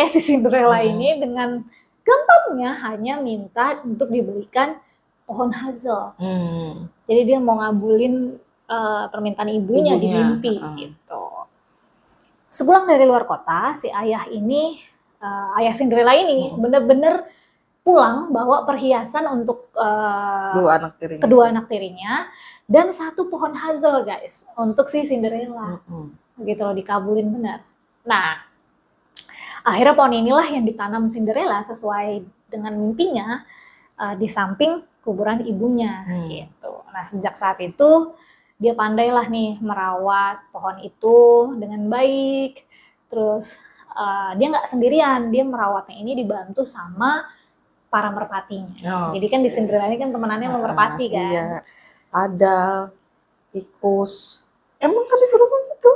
Cinderella ini dengan gampangnya hanya minta untuk dibelikan pohon hazel. Jadi dia mau ngabulin permintaan ibunya di mimpi gitu. Sepulang dari luar kota, si ayah ini, ayah Cinderella ini bener-bener pulang bawa perhiasan untuk kedua anak tirinya dan satu pohon hazel guys untuk si Cinderella. Gitu loh, dikabulin benar. Nah, akhirnya pohon inilah yang ditanam Cinderella sesuai dengan mimpinya di samping kuburan ibunya gitu. Nah, sejak saat itu dia pandailah nih merawat pohon itu dengan baik. Terus dia nggak sendirian, dia merawatnya ini dibantu sama para merpatinya. Jadi kan di Cinderella ini kan temenannya sama merpati kan. Iya. Ada tikus. Emang kan di filmnya gitu?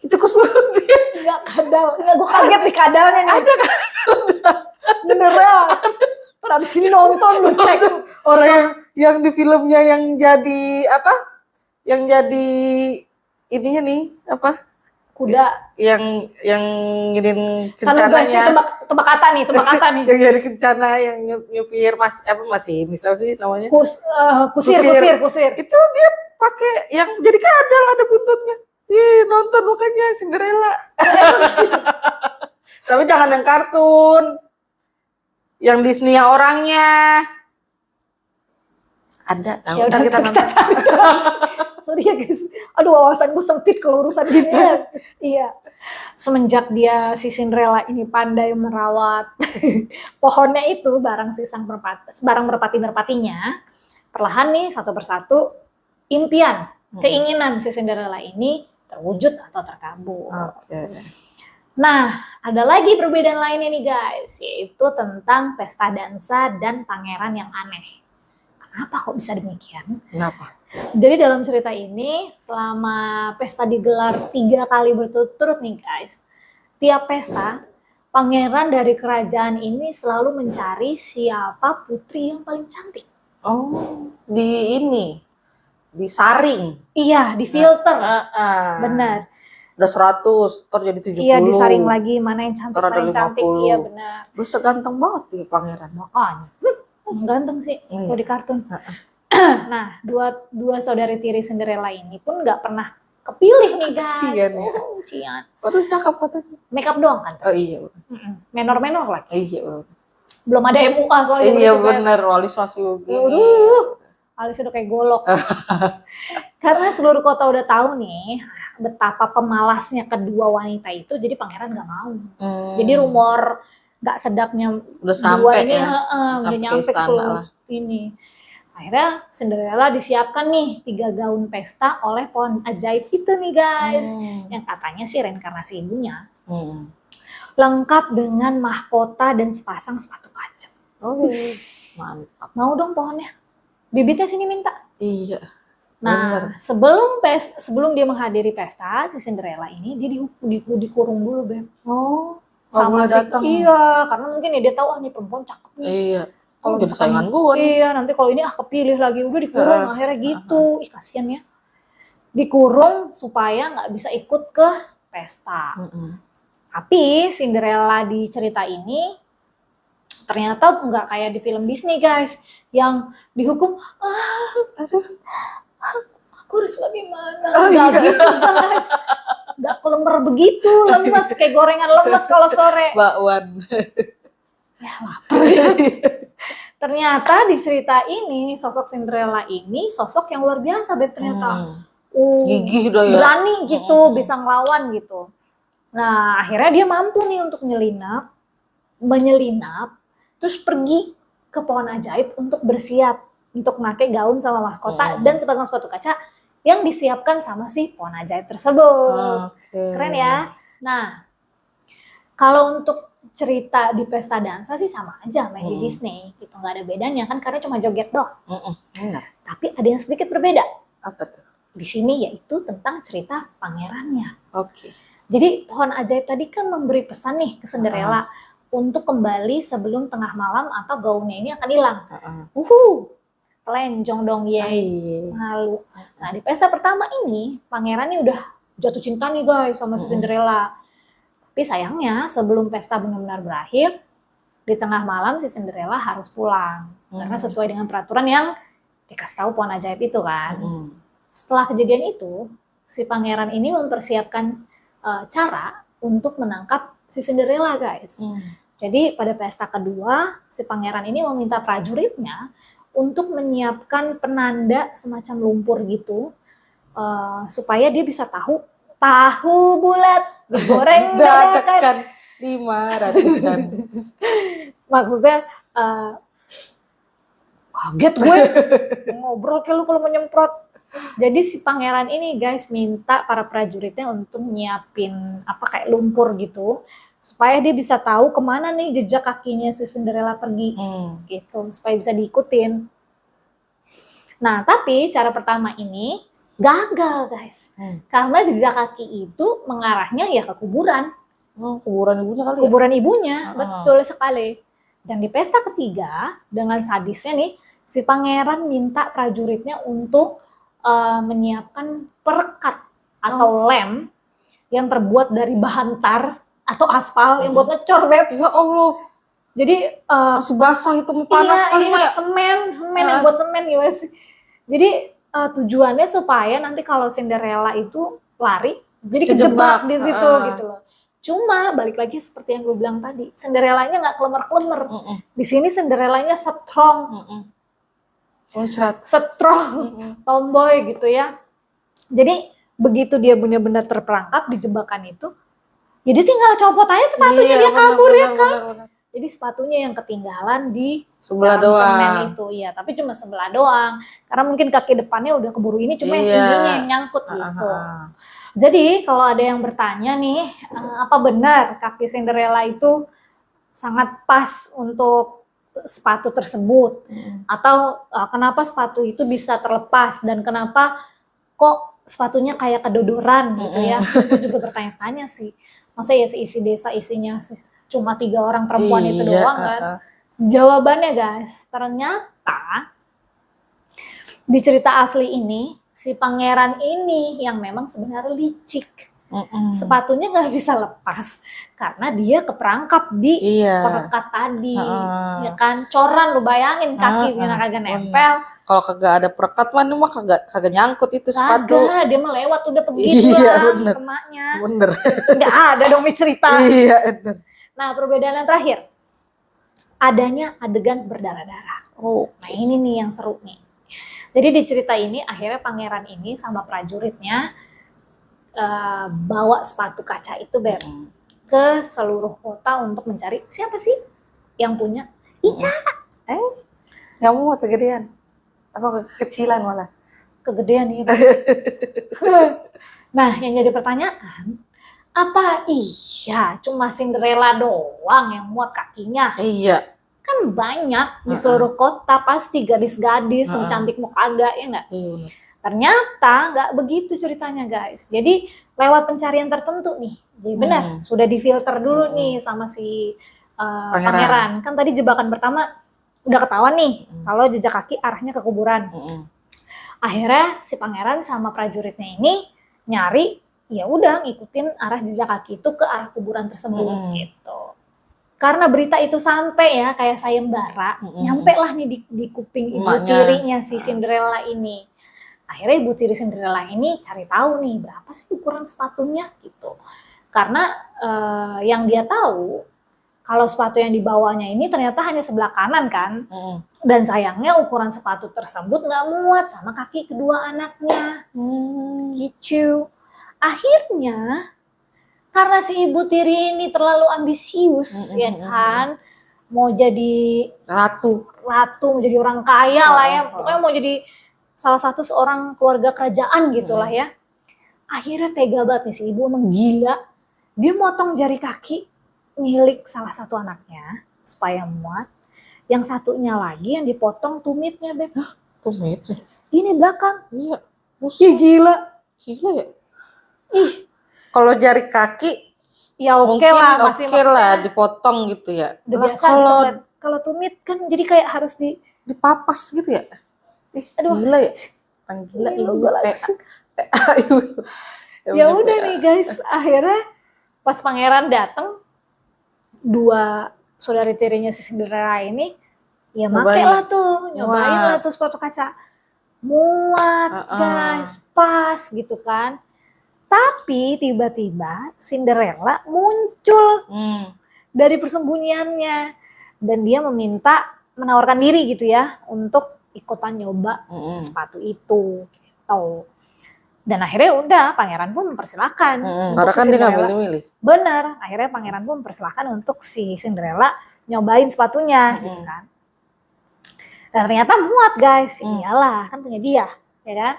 Tikus berarti. Enggak kadal, enggak, gue kaget di kadalnya nih. Ada kan? Beneran. Terus abis ini nonton lu cek. Orang yang di filmnya yang jadi apa? Yang jadi ininya nih apa? Kuda. Yang nginin kencananya. Kalau guys, tebak kata nih. Yang jadi kencana, yang nyupir masih misal sih namanya? Kusir. Itu dia pakai yang jadi kadal ada buntutnya. Nonton makanya Cinderella. Tapi jangan yang kartun. Yang Disney yang orangnya. Ada, tahu. Ntar kita nonton. Sorry ya guys. Aduh, wawasan gue sempit kalau urusan gini. Iya. Semenjak si Cinderella ini pandai merawat pohonnya itu barang merpati-merpatinya, perlahan nih satu persatu impian, keinginan si Cinderella ini terwujud atau terkabul. Nah, ada lagi perbedaan lainnya nih guys, yaitu tentang pesta dansa dan pangeran yang aneh. Kenapa kok bisa demikian? Kenapa? Jadi dalam cerita ini, selama pesta digelar 3 kali berturut-turut nih guys, tiap pesta, pangeran dari kerajaan ini selalu mencari siapa putri yang paling cantik. Oh, disaring. Iya, difilter. Benar. Udah 100, ntar jadi 70. Iya, disaring lagi mana yang cantik, paling cantik. Iya, benar. Lu seganteng banget nih pangeran. Makanya. Ganteng sih, kalau di kartun. Nah, dua saudari tiri Cinderella ini pun nggak pernah kepilih nih guys. Kasian ya. Cian. Baru cakep katanya. Make up doang kan? Oh iya. Menor-menor lagi. Iya. Belum ada MUA soalnya. Iya bener, Walis masih begini. Walis udah kayak golok. Karena seluruh kota udah tahu nih betapa pemalasnya kedua wanita itu, jadi pangeran nggak mau. Jadi rumor nggak sedapnya udah sampai ini, ya, udah nyampe ke seluruh ini. Akhirnya Cinderella disiapkan nih 3 gaun pesta oleh pohon ajaib itu nih guys, yang katanya sih reinkarnasi ibunya. Lengkap dengan mahkota dan sepasang sepatu kaca. Oh, mantap. Mau dong pohonnya? Bibitnya sini minta. Iya. Nah, sebelum dia menghadiri pesta, si Cinderella ini dia dikurung dulu, Beb. Oh. Sama iya, karena mungkin ya dia tahu nih perempuan cakep nih. Iya. Kalau jadi saingan gue nih. Iya, nanti kalau ini kepilih lagi udah dikurung, akhirnya gitu. Ih, kasihan ya. Dikurung supaya nggak bisa ikut ke pesta. Tapi Cinderella di cerita ini ternyata nggak kayak di film Disney guys, yang dihukum, aku harus bagaimana? Nggak gitu guys. Nggak lemer begitu, lemes kayak gorengan lemes kalau sore. Bakwan. Ya lapar ya. Ternyata di cerita ini sosok Cinderella ini sosok yang luar biasa Beb ternyata. Gigih udah ya. Berani gitu, bisa ngelawan gitu. Nah akhirnya dia mampu nih untuk menyelinap, terus pergi ke pohon ajaib untuk bersiap untuk pakai gaun sama mahkota dan sepasang sepatu kaca yang disiapkan sama si pohon ajaib tersebut. Keren ya. Nah, kalau untuk cerita di pesta dansa sih sama aja sama di Disney, gitu, nggak ada bedanya kan karena cuma joget doang. Tapi ada yang sedikit berbeda. Apa tuh? Di sini yaitu tentang cerita pangerannya. Oke. Jadi pohon ajaib tadi kan memberi pesan nih ke Cinderella untuk kembali sebelum tengah malam atau gaunnya ini akan hilang. telenjong dong ya. Iya. Malu. Nah, di pesta pertama ini, pangeran ini udah jatuh cinta nih guys sama si Cinderella. Tapi sayangnya sebelum pesta benar-benar berakhir, di tengah malam si Cinderella harus pulang. Karena sesuai dengan peraturan yang dikasih tahu pohon ajaib itu kan. Setelah kejadian itu, si pangeran ini mempersiapkan cara untuk menangkap si Cinderella guys. Jadi pada pesta kedua, si pangeran ini meminta prajuritnya untuk menyiapkan penanda semacam lumpur gitu, supaya dia bisa tahu bulat digoreng dadakan 500-an. Maksudnya kaget gue ngobrol kayak lu kalau menyemprot. Jadi si pangeran ini guys minta para prajuritnya untuk nyiapin kayak lumpur gitu, supaya dia bisa tahu kemana nih jejak kakinya si Cinderella pergi gitu, supaya bisa diikutin. Nah tapi cara pertama ini gagal guys, karena jejak kaki itu mengarahnya ya ke kuburan. Kuburan ibunya kali ya? Kuburan ibunya, betul sekali. Dan di pesta ketiga, dengan sadisnya nih, si pangeran minta prajuritnya untuk menyiapkan perekat atau lem yang terbuat dari bahan tar atau aspal yang buat ngecor, Beb. Ya Allah. Jadi masih basah itu, panas kali iya, ya? semen yang buat semen gimana sih? Jadi tujuannya supaya nanti kalau Cinderella itu lari, jadi kejebak di situ gitu loh. Cuma balik lagi seperti yang gue bilang tadi, Cinderellanya nggak klemer-klemer. Di sini Cinderellanya strong, tomboy gitu ya. Jadi begitu dia benar-benar terperangkap di jebakan itu, jadi tinggal copot aja sepatunya, dia kabur ya kan. Bener. Jadi sepatunya yang ketinggalan di sebelah doang. Semen itu, ya. Tapi cuma sebelah doang. Karena mungkin kaki depannya udah keburu ini, cuma yang ininya yang nyangkut gitu. Jadi kalau ada yang bertanya nih, apa benar kaki Cinderella itu sangat pas untuk sepatu tersebut? Atau kenapa sepatu itu bisa terlepas dan kenapa kok sepatunya kayak kedodoran gitu ya? Aku juga bertanya-tanya sih. Masa ya seisi desa isinya cuma 3 orang perempuan itu doang kan? Jawabannya guys, ternyata di cerita asli ini si pangeran ini yang memang sebenarnya licik. Sepatunya nggak bisa lepas karena dia keperangkap di perekat tadi, ya kan? Coran lu bayangin kakinya kagak nempel. Kalau kagak ada perekat mah kagak nyangkut itu sepatu. Kagak, dia mah lewat udah pergi pulang ke emaknya. Bener. Nggak ada dong cerita. Iya bener. Nah perbedaan yang terakhir, adanya adegan berdarah-darah. Nah ini nih yang seru nih. Jadi di cerita ini akhirnya pangeran ini sama prajuritnya bawa sepatu kaca itu ke seluruh kota untuk mencari siapa sih yang punya. Ica. Nggak mau kegedean. Apa kekecilan malah? Kegedean ya. Nah yang jadi pertanyaan, apa iya cuma Cinderella doang yang muat kakinya? Iya. Kan banyak di seluruh kota pasti gadis-gadis mau cantik mau kagak ya nggak? Ternyata nggak begitu ceritanya guys. Jadi lewat pencarian tertentu nih, jadi benar sudah difilter dulu nih sama si pangeran. Kan tadi jebakan pertama udah ketahuan nih kalau jejak kaki arahnya ke kuburan. Akhirnya si pangeran sama prajuritnya ini nyari, ya udah ngikutin arah jejak kaki itu ke arah kuburan tersebut gitu. Karena berita itu sampai ya kayak sayembara, nyampe lah nih di kuping ibu tirinya si Cinderella ini. Akhirnya ibu tiri Cinderella ini cari tahu nih berapa sih ukuran sepatunya gitu. Karena yang dia tahu kalau sepatu yang dibawanya ini ternyata hanya sebelah kanan kan. Dan sayangnya ukuran sepatu tersebut nggak muat sama kaki kedua anaknya. Gitu. Akhirnya karena si ibu tiri ini terlalu ambisius, ya kan, mau jadi ratu, mau jadi orang kaya lah ya, pokoknya mau jadi salah satu seorang keluarga kerajaan gitulah ya. Akhirnya tega banget nih si ibu, emang gila, dia motong jari kaki milik salah satu anaknya supaya muat, yang satunya lagi yang dipotong tumitnya, Beb. Tumitnya? Ini belakang. Iya. Gila ya. Ih. Kalau jari kaki ya oke lah, masih lah dipotong gitu ya. Udah biasa kalau tumit kan jadi kayak harus dipapas gitu ya. Ih, Aduh. gila ya. Orang gila Gila ibu banget. PA. Ibu. Ya udah nih guys, akhirnya pas pangeran datang, dua saudari tirinya si Cinderella ini ya make lah tuh, nyobain lah tuh sepatu kaca. Muat guys, pas gitu kan. Tapi tiba-tiba Cinderella muncul dari persembunyiannya dan dia menawarkan diri gitu ya untuk ikutan nyoba sepatu itu gitu. Dan akhirnya udah pangeran pun mempersilahkan. Karena kan dia nggak milih-milih. Bener, akhirnya pangeran pun mempersilahkan untuk si Cinderella nyobain sepatunya gitu kan. Dan ternyata muat guys, iyalah kan punya dia, ya kan.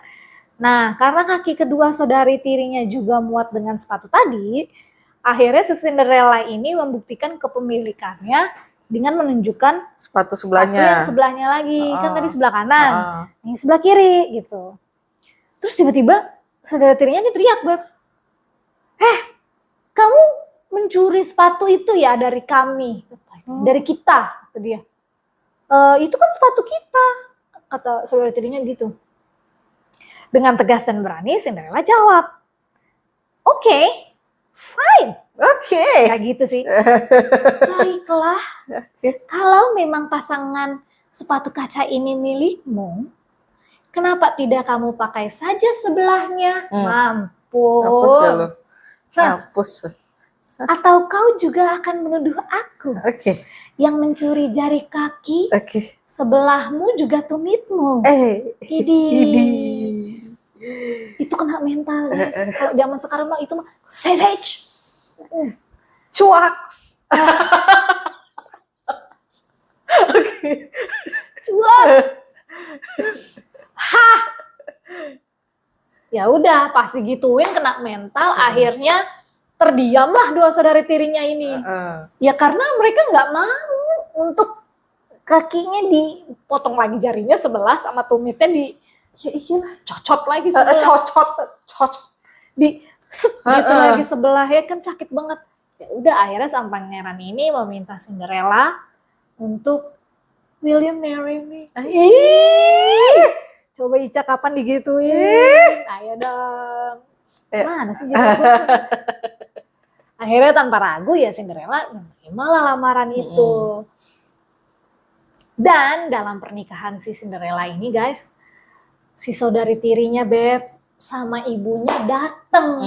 Nah karena kaki kedua saudari tirinya juga muat dengan sepatu tadi, akhirnya si Cinderella ini membuktikan kepemilikannya dengan menunjukkan sepatu sepatu yang sebelahnya lagi, kan tadi sebelah kanan, yang sebelah kiri gitu. Terus tiba-tiba saudara tirinya ini teriak, Beb, kamu mencuri sepatu itu ya dari kami, dari kita, kata dia. Itu kan sepatu kita, kata saudara tirinya gitu. Dengan tegas dan berani Cinderella jawab, oke, fine. Kayak gitu sih. Baiklah, kalau memang pasangan sepatu kaca ini milikmu, kenapa tidak kamu pakai saja sebelahnya? Mampus. Mampus. Atau kau juga akan menuduh aku yang mencuri jari kaki sebelahmu juga tumitmu. Itu kena mental guys. Kalau zaman sekarang mah itu mah savage. Cuaks. Cuaks. Hah. Ya udah pasti gituin kena mental, akhirnya terdiamlah dua saudari tirinya ini. Ya karena mereka nggak mau untuk kakinya dipotong lagi jarinya sebelah sama tumitnya cocot lagi sebelah. Cocot. Gitu lagi sebelah, ya kan sakit banget. Ya udah akhirnya sang pangeran ini meminta Cinderella untuk will you marry me? Coba Ica kapan digituin? Ayo dong. Mana sih jawabannya? Akhirnya tanpa ragu ya Cinderella menerimalah lamaran itu. Dan dalam pernikahan si Cinderella ini guys, si saudari tirinya Beb sama ibunya datang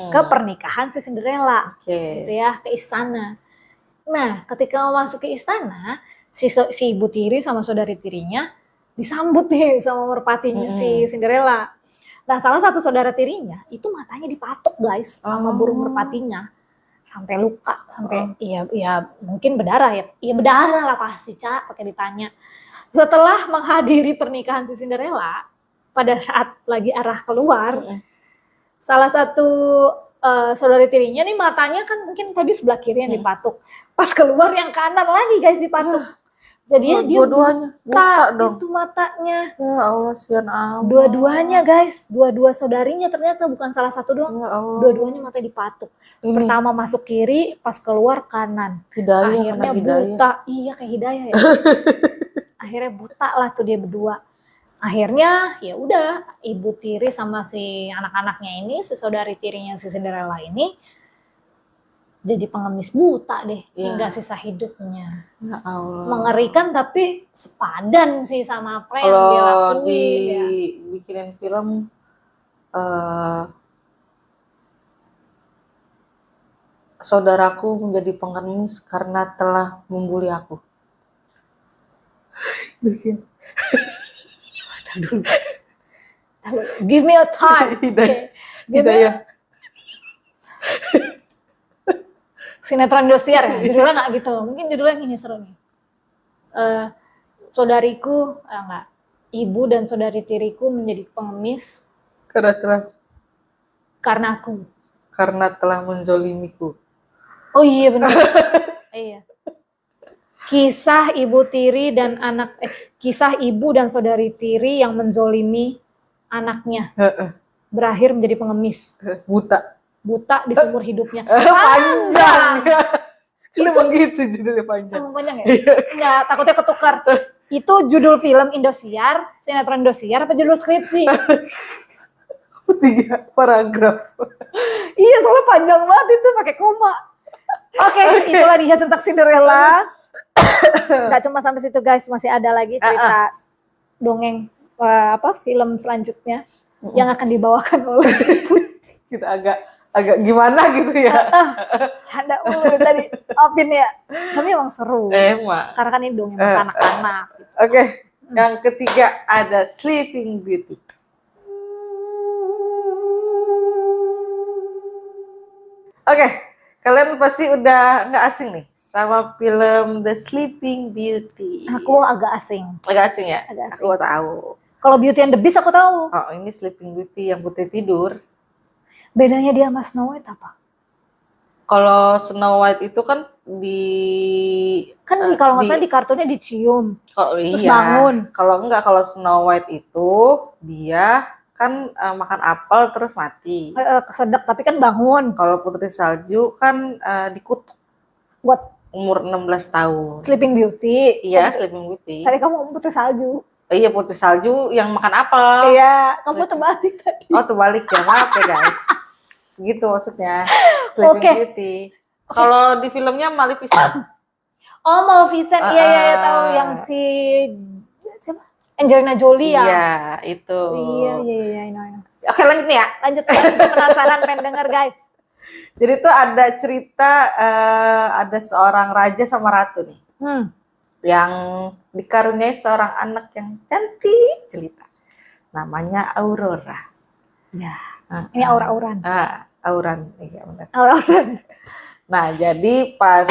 ke pernikahan si Cinderella, gitu ya, ke istana. Nah, ketika mau masuk ke istana, si ibu tiri sama saudari tirinya disambut nih sama merpatinya si Cinderella. Nah, salah satu saudara tirinya itu matanya dipatok guys sama burung merpatinya sampai luka, sampai ya mungkin berdarah ya. Iya berdarah lah pasti, Cak, pakai ditanya. Setelah menghadiri pernikahan si Cinderella, pada saat lagi arah keluar, salah satu saudari tirinya nih matanya kan mungkin tadi sebelah kiri yang dipatuk. Pas keluar yang kanan lagi guys dipatuk. Jadi dia dua-duanya buta dong. Itu matanya. Ya Allah, sian amat. Dua-duanya guys, dua saudarinya ternyata bukan salah satu doang. Ya Allah. Dua-duanya matanya dipatuk. Pertama masuk kiri, pas keluar kanan. Akhirnya buta. Iya kayak Hidayah ya. Akhirnya buta lah tuh dia berdua. Akhirnya ya udah ibu tiri sama si anak-anaknya ini, si saudari tirinya si Cinderella ini jadi pengemis buta deh hingga sisa hidupnya. Ya Allah. Mengerikan tapi sepadan sih sama apa yang dia lakuin. Kalau dibikinin film saudaraku menjadi pengemis karena telah membuli aku. Give me a time. Hidayah. Sinetron Indosiar ya, judulnya nggak gitu. Mungkin judulnya ini seru nih. Saudariku, enggak. Ibu dan saudari tiriku menjadi pengemis. Karena aku. Karena telah menzolimiku. Oh iya benar. Iya. Kisah ibu tiri dan kisah ibu dan saudari tiri yang menzolimi anaknya. Berakhir menjadi pengemis. Buta di seumur hidupnya. Panjang. Emang gitu judulnya panjang. Emang panjang ya? Enggak, takutnya ketukar. Itu judul film Indosiar, sinetron Indosiar, apa judul skripsi? 3 paragraf. Iya, soalnya panjang banget itu pakai koma. Oke, itulah dia tentang Cinderella. Gak cuma sampai situ guys, masih ada lagi cerita dongeng film selanjutnya yang akan dibawakan oleh Kita agak gimana gitu ya. canda mulu tadi Opin ya. Tapi emang seru. Emang. Karena kan ini dongeng masa anak-anak. Oke, yang ketiga ada Sleeping Beauty. Oke, kalian pasti udah nggak asing nih sama film The Sleeping Beauty. Aku agak asing. Agak asing ya? Agak asing. Aku tahu. Kalau Beauty and the Beast aku tahu. Oh, ini Sleeping Beauty yang putih tidur. Bedanya dia sama Snow White apa? Kalau Snow White itu kan kalau nggak salah di kartunnya dicium. Terus iya. bangun. Kalau Snow White itu dia kan makan apel terus mati. Kesedek tapi kan bangun. Kalau Putri Salju kan dikutuk. Buat umur 16 tahun. Sleeping Beauty. Iya, Sleeping Beauty. Tadi kamu Putri Salju. Iya, Putri Salju yang makan apel. Iya, kamu terbalik tadi. Oh, terbalik ya, maaf ya guys. Gitu maksudnya. Sleeping Beauty. Kalau di filmnya Maleficent. Oh, Maleficent. Iya, tahu yang si siapa? Angelina Jolie ya. Iya, itu. Iya, I know. Oke, lanjut nih ya. Lanjut, penasaran pengen denger guys. Jadi tuh ada cerita ada seorang raja sama ratu nih. Yang dikaruniai seorang anak yang cantik jelita. Namanya Aurora. Ya. Ini aura-auran. Auran, iya benar. Aura-auran. Nah, jadi pas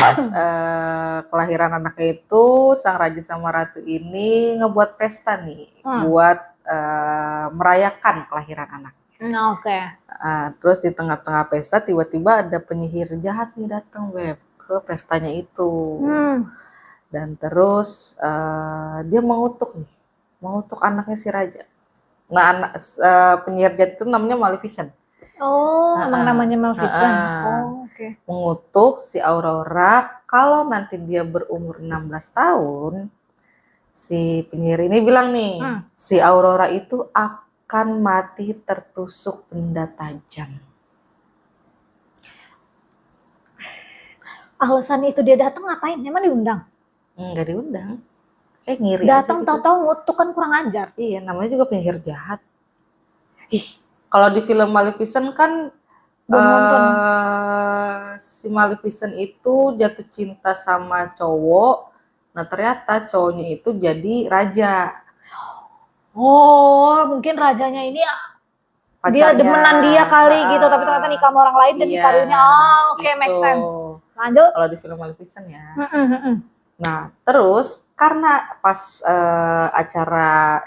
kelahiran anaknya itu, sang raja sama ratu ini ngebuat pesta nih, buat merayakan kelahiran anak. Oke. Terus di tengah-tengah pesta tiba-tiba ada penyihir jahat nih datang ke pestanya itu. Dan terus dia mengutuk anaknya si raja. Nah, penyihir jahat itu namanya Maleficent. Oh, emang namanya Maleficent. Oke. Mengutuk si Aurora kalau nanti dia berumur 16 tahun, si penyihir ini bilang nih, si Aurora itu akan mati tertusuk benda tajam. Alasan itu dia datang ngapain? Emang diundang? Enggak diundang. Ngiri datang aja gitu. Tahu-tahu ngutuk kan kurang ajar. Iya, namanya juga penyihir jahat. Kalau di film Maleficent kan si Maleficent itu jatuh cinta sama cowok. Nah, ternyata cowoknya itu jadi raja. Oh, mungkin rajanya ini pacarnya, dia demenan dia kali gitu, tapi ternyata nikah sama orang lain dan dikaruniai. Oke, make sense. Lanjut. Kalau di film Maleficent ya. Nah, terus karena pas acara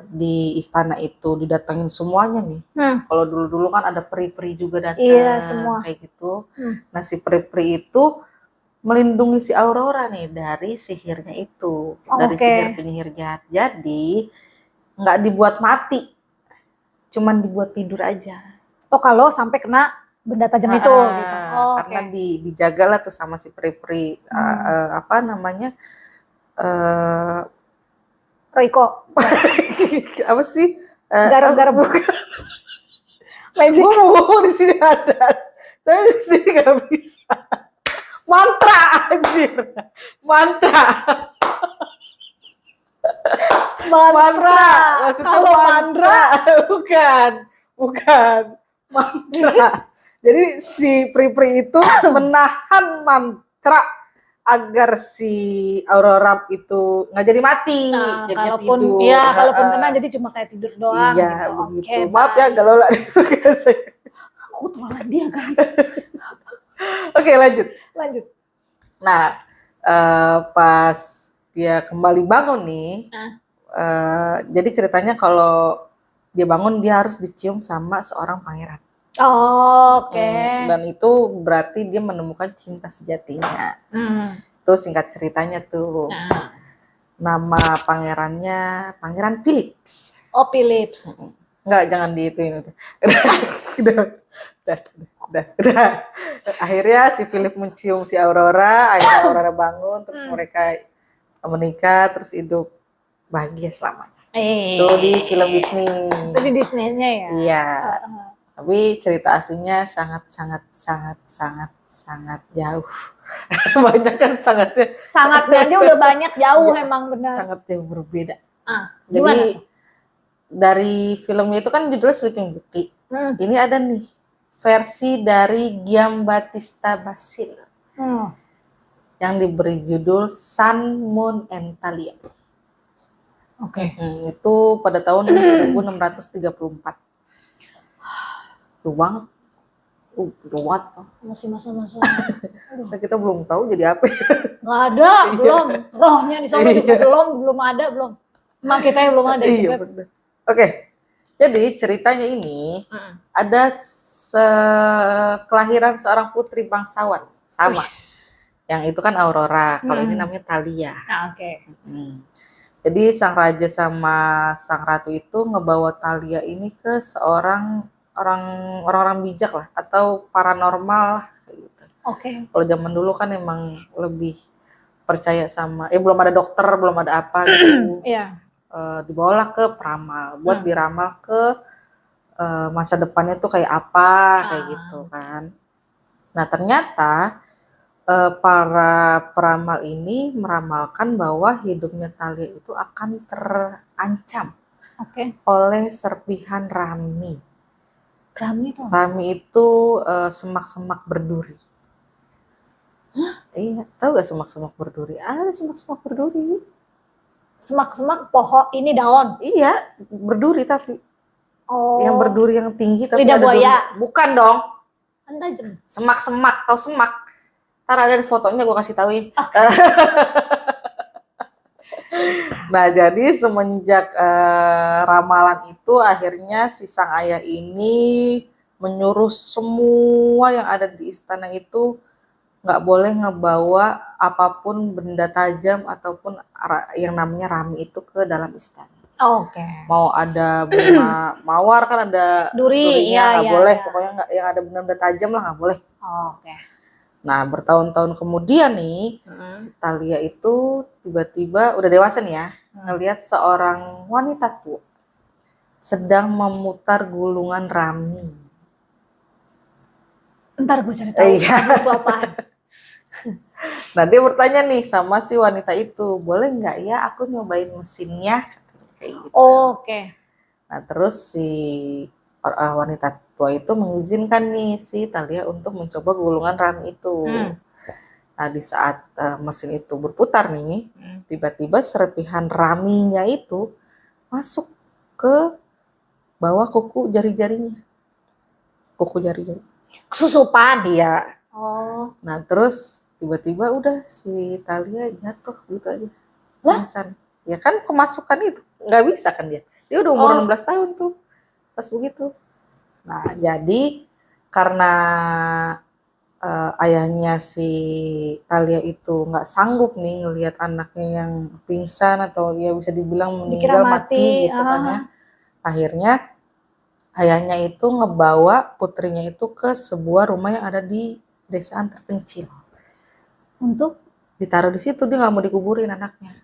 di istana itu didatengin semuanya nih. Kalau dulu-dulu kan ada peri-peri juga datang. Iya, semua. Kayak gitu. Nah, si peri-peri itu melindungi si Aurora nih dari sihirnya itu. Dari sihir penyihir jahat. Jadi, nggak dibuat mati. Cuman dibuat tidur aja. Oh, kalau sampai kena benda tajam itu gitu. Karena dijagalah tuh sama si peri-peri apa namanya? Royko. Apa sih? Garam-garam. Magic. Gue mau ngomong di sini ada. Tapi di sini nggak bisa. Mantra anjir. Mantra. Kalau mantra. Bukan. Mantra. Jadi si peri-peri itu menahan mantra agar si Aurora itu nggak jadi mati. Nah, kalaupun kena jadi cuma kayak tidur doang. Iya, gitu. begitu. Maaf ya kalau aku tolong dia guys. Oke, lanjut. Nah, pas dia kembali bangun nih, jadi ceritanya kalau dia bangun dia harus dicium sama seorang pangeran. Dan itu berarti dia menemukan cinta sejatinya. Itu singkat ceritanya tuh. Nama pangerannya Pangeran Philips. Oh, Philips. Enggak, jangan diituin. Udah. Akhirnya si Philip mencium si Aurora, akhirnya Aurora bangun, terus mereka menikah terus hidup bahagia selamanya. Eh, Itu di film Disney. Itu di Disney-nya ya. Iya. Heeh. Tapi cerita aslinya sangat jauh. Banyak kan sangatnya. Sangatnya aja udah banyak jauh Iya, emang benar. sangat jauh berbeda. Gimana Jadi tuh? dari filmnya itu kan judulnya Sleeping Beauty. Ini ada nih versi dari Giambattista Basil yang diberi judul Sun, Moon, and Thalia. Oke. Itu pada tahun 1634. Luang, luat. Masih masa-masa. Kita belum tahu jadi apa. Nggak ada, belum. Rohnya di sana juga belum ada, belum. Emang kita yang belum ada. Iya benar. Oke, jadi ceritanya ini ada kelahiran seorang putri bangsawan sama. Yang itu kan Aurora, kalau ini namanya Thalia. Oke. Jadi sang raja sama sang ratu itu ngebawa Thalia ini ke seorang orang-orang bijak lah atau paranormal lah kayak gitu. Oke. Kalau zaman dulu kan emang lebih percaya sama belum ada dokter, belum ada apa gitu. Iya. Dibawalah ke peramal buat diramal ke masa depannya tuh kayak apa kayak gitu kan. Nah, ternyata para peramal ini meramalkan bahwa hidupnya Thalia itu akan terancam oleh serpihan rami. Rami itu semak-semak berduri. Hah? Iya, tahu gak semak-semak berduri? Ada semak-semak berduri. Semak-semak pohon ini daun. Iya, berduri tapi. Oh. Yang berduri yang tinggi tapi lidah ada buaya. duri. Bukan dong. Antajem. Semak-semak, tahu semak? Ntar ada fotonya gue kasih tahu ya. Okay. Nah, jadi semenjak ramalan itu akhirnya si sang ayah ini menyuruh semua yang ada di istana itu nggak boleh ngebawa apapun benda tajam ataupun yang namanya rami itu ke dalam istana. Oke. Mau ada bunga mawar kan ada durinya nggak boleh. Pokoknya nggak yang ada benda-benda tajam lah nggak boleh. Oke. Nah, bertahun-tahun kemudian nih, si Thalia itu tiba-tiba udah dewasa nih ya, ngelihat seorang wanita tua sedang memutar gulungan rami. Ntar gue cerita itu apaan. Nah, dia bertanya nih sama si wanita itu, boleh nggak ya aku nyobain mesinnya? Kayak gitu. Oke. Nah, terus si wanita tua itu mengizinkan nih si Thalia untuk mencoba gulungan rami itu. Nah, di saat mesin itu berputar nih, tiba-tiba serpihan raminya itu masuk ke bawah kuku jari-jarinya. Kuku jari-jari. Kesusupan? Iya. Oh. Nah, terus tiba-tiba udah si Thalia jatuh gitu aja. Pingsan. Ya kan kemasukan itu. Nggak bisa kan dia. Dia udah umur 16 tahun tuh. Pas begitu. Nah, jadi karena ayahnya si Thalia itu nggak sanggup nih ngelihat anaknya yang pingsan atau dia bisa dibilang meninggal mati gitu kan ya. Akhirnya ayahnya itu ngebawa putrinya itu ke sebuah rumah yang ada di pedesaan terpencil. Untuk ditaruh di situ, dia nggak mau dikuburin anaknya.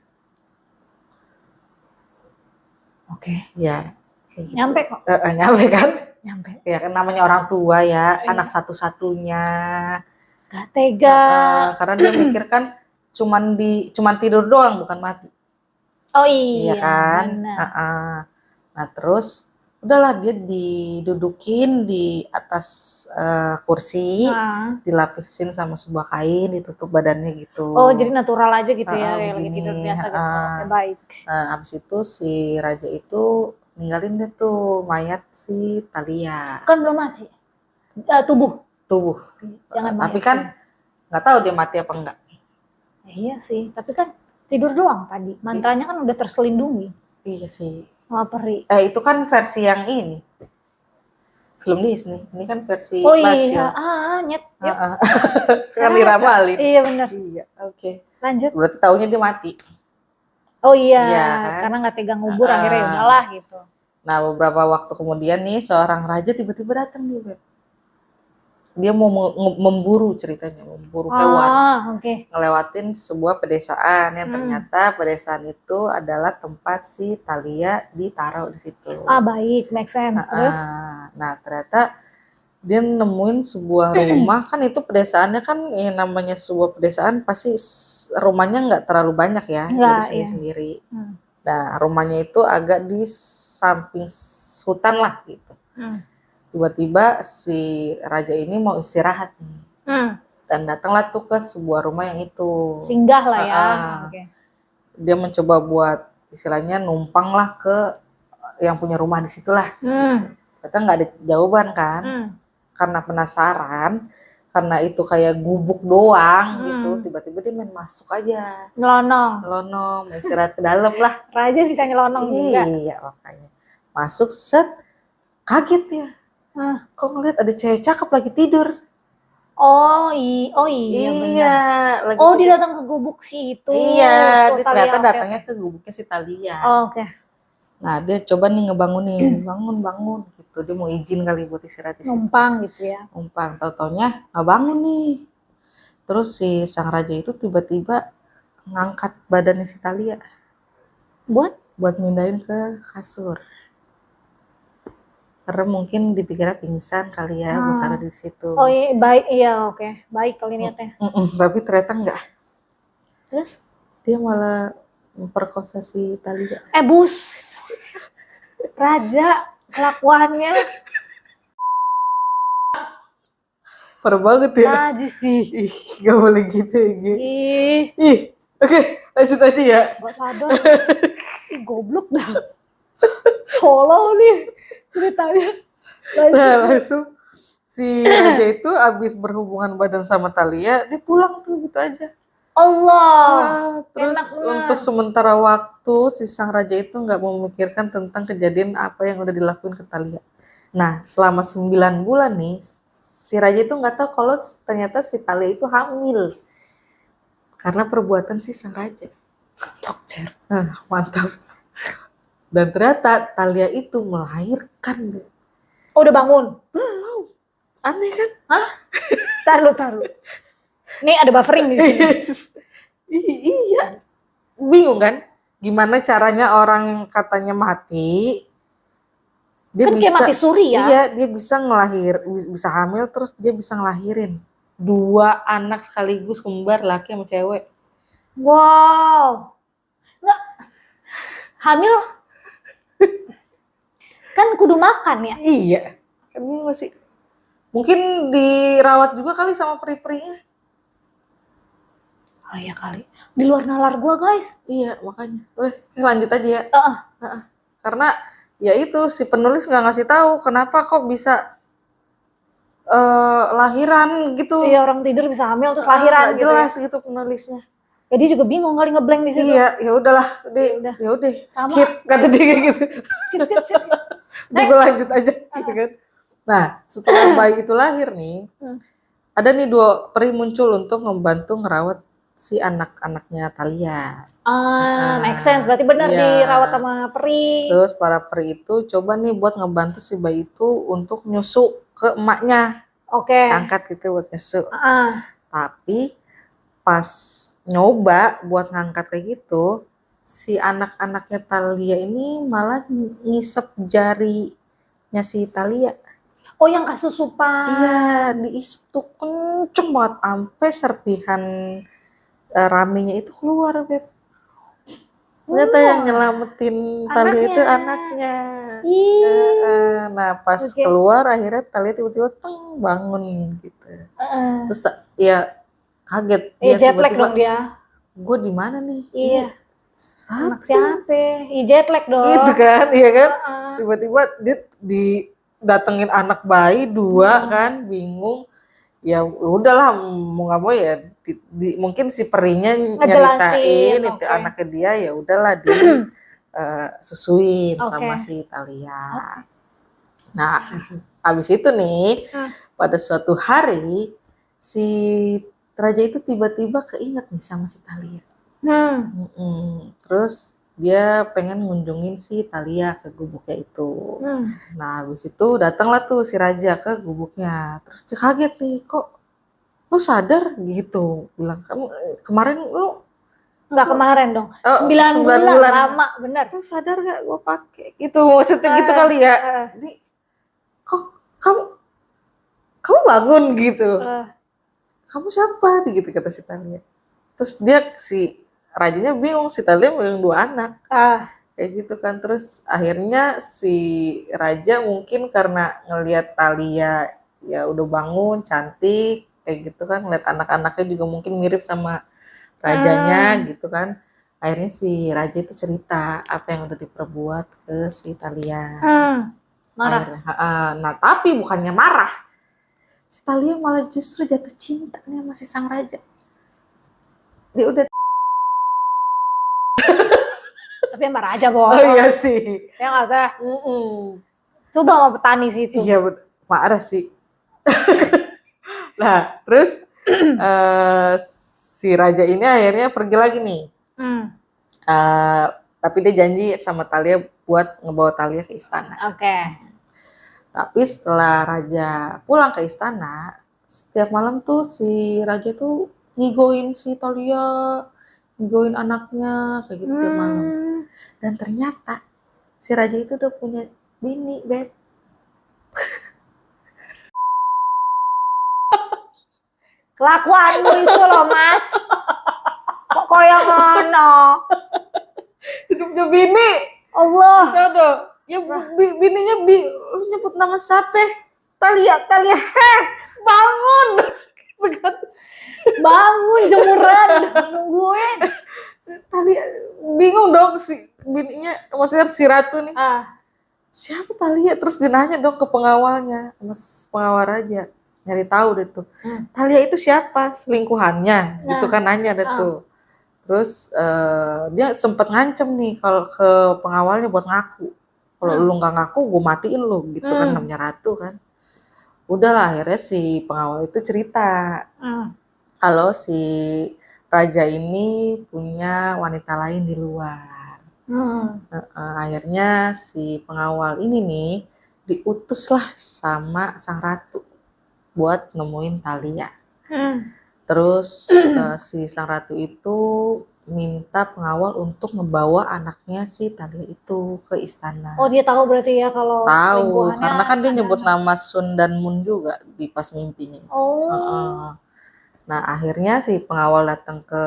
Oke. Ya. Kayak gitu. Nyampe kok. Nyampe kan? Nyampe. Ya kan namanya orang tua ya, anak satu-satunya. Gak tega. Karena dia mikir kan cuman tidur doang bukan mati. Oh iya. Iya kan? Nah, terus udahlah dia didudukin di atas kursi, dilapisin sama sebuah kain, ditutup badannya gitu. Oh, jadi natural aja gitu ya, kayak lagi tidur biasa gitu. Oke, baik. Nah, abis itu si raja itu ninggalin deh tuh mayat si Thalia. Kan belum mati. Tubuh. Jangan tapi kan nggak tahu dia mati apa enggak. Iya sih, tapi kan tidur doang tadi. Mantranya kan udah terselindungi. Iya sih. Peri. Itu kan versi yang ini. Film Disney. Ini kan versi Basil. Nyet. Sekarang diramalin. Iya benar. Iya, oke. Lanjut. Berarti taunya dia mati. Oh iya, kan? Karena nggak tega ngubur akhirnya udahlah gitu. Nah, beberapa waktu kemudian nih seorang raja tiba-tiba datang nih, Beb. dia mau memburu ceritanya, memburu hewan. Oke. Ngelewatin sebuah pedesaan yang ternyata pedesaan itu adalah tempat si Thalia ditaruh di situ. Baik, make sense. Terus? Nah, ternyata dia nemuin sebuah rumah, kan itu pedesaannya kan yang namanya sebuah pedesaan pasti rumahnya nggak terlalu banyak ya, jadi sendiri-sendiri. Nah, rumahnya itu agak di samping hutan lah gitu. Tiba-tiba si raja ini mau istirahat nih. Dan datanglah tuh ke sebuah rumah yang itu. Singgah lah ya. Dia mencoba buat istilahnya numpang lah ke yang punya rumah di situ lah. Ternyata nggak ada jawaban kan. Karena penasaran, karena itu kayak gubuk doang gitu, tiba-tiba dia main masuk aja. Nyelonong, istirahat ke dalam lah. Raja bisa nyelonong juga. Iya, makanya. Masuk set, kaget ya. Kok ngeliat ada cewek cakep lagi tidur. Oh iya benar. Dia datang ke gubuk si itu. Iya, dia ternyata datangnya ke gubuknya si Thalia. Oke. Nah, dia coba nih ngebangunin, bangun gitu. Dia mau izin kali buat istirahat di situ. Numpang gitu ya. Numpang, tau-taunya nggak bangun nih. Terus si sang raja itu tiba-tiba ngangkat badannya si Thalia. Buat mindahin ke kasur. Karena mungkin dipikirnya pingsan kali ya, buat taruh di situ. Oh iya, baik, iya oke. Baik kali niatnya. Tapi ternyata enggak. Terus? Dia malah memperkosa si Thalia. Bus. Raja kelakuannya parah banget ya. Najis di. Gak boleh gitu ya. Oke, lanjut aja ya. Gak sadar. Goblok dah. Tolol nih ceritanya. Nah, langsung si raja itu abis berhubungan badan sama Thalia, dia pulang tuh gitu aja. Allah. Terus untuk sementara waktu si sang raja itu nggak memikirkan tentang kejadian apa yang udah dilakuin ke Thalia. Nah, selama 9 bulan nih, si raja itu nggak tahu kalau ternyata si Thalia itu hamil karena perbuatan si sang raja. Dokter. Mantap. Dan ternyata Thalia itu melahirkan. Udah bangun? Belum. Aneh kan? Taruh. Nih ada buffering di sini. Iya. Bingung kan? Gimana caranya orang yang katanya mati, dia kan bisa kayak mati suri ya? Iya, dia bisa bisa hamil terus dia bisa ngelahirin 2 anak sekaligus, kembar, laki sama cewek. Wow. Nggak hamil kan kudu makan ya? Iya. Kan ini masih mungkin dirawat juga kali sama peri-perinya. Oh iya kali. Di luar nalar gua, guys. Iya, makanya. Lanjut aja ya. Karena ya itu si penulis nggak ngasih tahu kenapa kok bisa lahiran gitu. Iya, orang tidur bisa hamil terus lahiran gitu. Jelas ya? Gitu penulisnya. Ya dia juga bingung kali ngeblank di situ. Iya, ya udahlah, ya udah skip kata dia kayak gitu. Skip. Gue lanjut aja gitu kan. Nah, setelah bayi itu lahir nih, ada nih 2 peri muncul untuk membantu ngerawat si anak-anaknya Thalia. Make sense. Berarti benar dirawat sama peri. Terus para peri itu coba nih buat ngebantu si bayi itu untuk nyusu ke emaknya. Oke. Angkat gitu buat nyusu. Tapi pas nyoba buat ngangkat kayak gitu, si anak-anaknya Thalia ini malah ngisep jarinya si Thalia. Oh, yang kesusupan. Iya, diisep tuh kenceng banget sampai serpihan raminya itu keluar, Beb. Ternyata yang nyelamatin Thalia itu anaknya. Nah, pas keluar akhirnya Thalia tiba-tiba bangun gitu. Terus ya kaget dia jet lag dong dia. Gue di mana nih? Iya. Anak siapa? Jet lag dong. Itu kan, iya kan? Tiba-tiba dia didatengin anak bayi 2 kan, bingung. Ya udahlah, mau nggak mau ya mungkin si perinya nyeritain itu anaknya dia, ya udahlah di susuin sama si Thalia. Nah, habis itu nih pada suatu hari si raja itu tiba-tiba keinget nih sama si Thalia. Terus dia pengen ngunjungin si Thalia ke gubuknya itu. Hmm. Nah, habis itu datanglah tuh si raja ke gubuknya. Terus dia kaget nih, kok lu sadar gitu? Bilang, kamu kemarin lu Nggak kemarin dong. 9 9 bulan, bulan. lama bener. Lu sadar gak gue pakai? Gitu, maksudnya gitu kali ya. Di, kok kamu bangun gitu? Kamu siapa? Gitu kata si Thalia. Terus dia si rajanya bingung, si Thalia punya 2 anak. Kayak gitu kan. Terus akhirnya si raja mungkin karena ngelihat Thalia ya udah bangun, cantik, kayak gitu kan. Ngeliat anak-anaknya juga mungkin mirip sama rajanya gitu kan. Akhirnya si raja itu cerita apa yang udah diperbuat ke si Thalia. Marah. Akhirnya, nah tapi bukannya marah. Si Thalia malah justru jatuh cinta nih sama si sang raja. Dia udah Tapi yang marah aja bohong. Oh iya sih. Ya nggak sih? Coba sama petani sih itu. Iya marah sih. Nah terus si raja ini akhirnya pergi lagi nih. Tapi dia janji sama Thalia buat ngebawa Thalia ke istana. Tapi setelah raja pulang ke istana, setiap malam tuh si raja tuh ngigoin si Thalia, ngigoin anaknya kayak gitu tiap malam. Dan ternyata si raja itu udah punya bini, Beb. Kelakuanmu itu loh, Mas. Kok koyong ngono? Udah punya bini. Allah. Bisa dong. Ya bininya lu nyebut nama siapa? Thalia, bangun. Bangun jemuran, nungguin. Thalia bingung dong si bininya, maksudnya si ratu nih. Siapa Thalia? Terus dia nanya dong ke pengawalnya, pengawal raja. Nyari tahu deh tuh. Thalia itu siapa? Selingkuhannya. Gitu kan nanya deh tuh. Terus dia sempet ngancem nih kalau ke pengawalnya buat ngaku. Kalau lu nggak ngaku, gue matiin lu. Gitu kan namanya ratu kan. Udahlah akhirnya si pengawal itu cerita. Kalau si raja ini punya wanita lain di luar. Akhirnya si pengawal ini nih diutuslah sama sang ratu buat nemuin Thalia. Terus si sang ratu itu minta pengawal untuk ngebawa anaknya si Thalia itu ke istana. Oh, dia tahu berarti ya kalau tahu karena kan dia nyebut nama Sun dan Moon juga di pas mimpinya. Nah akhirnya si pengawal datang ke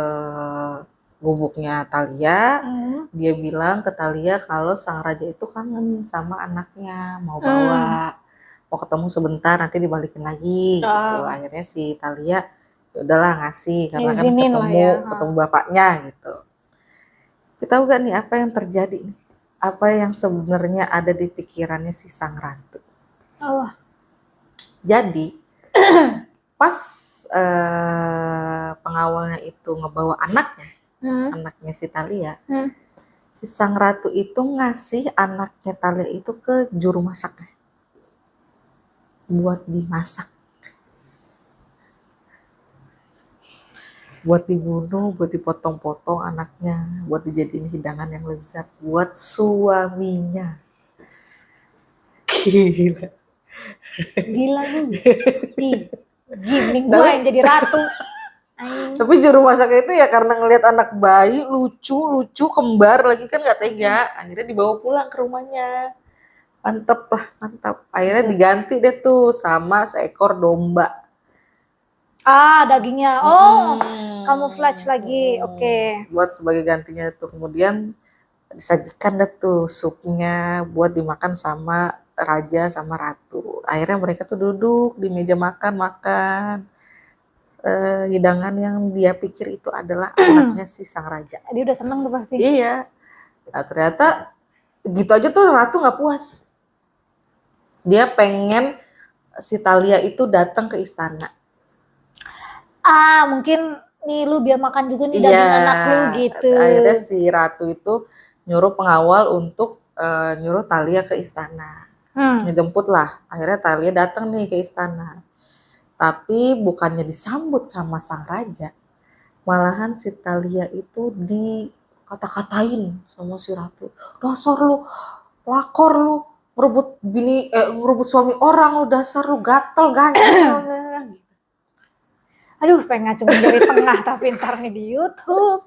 gubuknya Thalia. Dia bilang ke Thalia kalau sang raja itu kangen sama anaknya, mau bawa, mau ketemu sebentar nanti dibalikin lagi. Gitu. Akhirnya si Thalia udahlah ngasih karena kan ketemu bapaknya gitu. Kita tahu gak nih apa yang terjadi nih? Apa yang sebenarnya ada di pikirannya si sang ratu? Jadi pas pengawalnya itu ngebawa anaknya si Thalia, si sang ratu itu ngasih anaknya Thalia itu ke juru masaknya buat dimasak. Buat dibunuh, buat dipotong-potong anaknya, buat dijadiin hidangan yang lezat buat suaminya. Gila lu. Gini gue yang jadi ratu. Tapi juru masaknya itu ya karena ngelihat anak bayi lucu kembar lagi kan nggak tega. Akhirnya dibawa pulang ke rumahnya. Mantep lah, mantap. Akhirnya diganti deh tuh sama seekor domba. Dagingnya. Camouflage lagi. Oke. Buat sebagai gantinya tuh. Kemudian disajikan deh tuh supnya buat dimakan sama raja sama ratu. Akhirnya mereka tuh duduk di meja makan. Hidangan yang dia pikir itu adalah anaknya si sang raja. Dia udah seneng tuh pasti. Iya. Nah, ternyata gitu aja tuh ratu nggak puas. Dia pengen si Thalia itu datang ke istana. Mungkin nih lu biar makan juga nih daging anak lu gitu. Akhirnya si ratu itu nyuruh pengawal untuk nyuruh Thalia ke istana. Ngejemput lah. Akhirnya Thalia datang nih ke istana. Tapi bukannya disambut sama sang raja. Malahan si Thalia itu dikata-katain sama si Ratu. Dasar lu, lakor lu, ngerebut suami orang lu, dasar lu gatel, ganjel. Aduh, pengen ngacungin dari tengah tapi ntar nih di YouTube.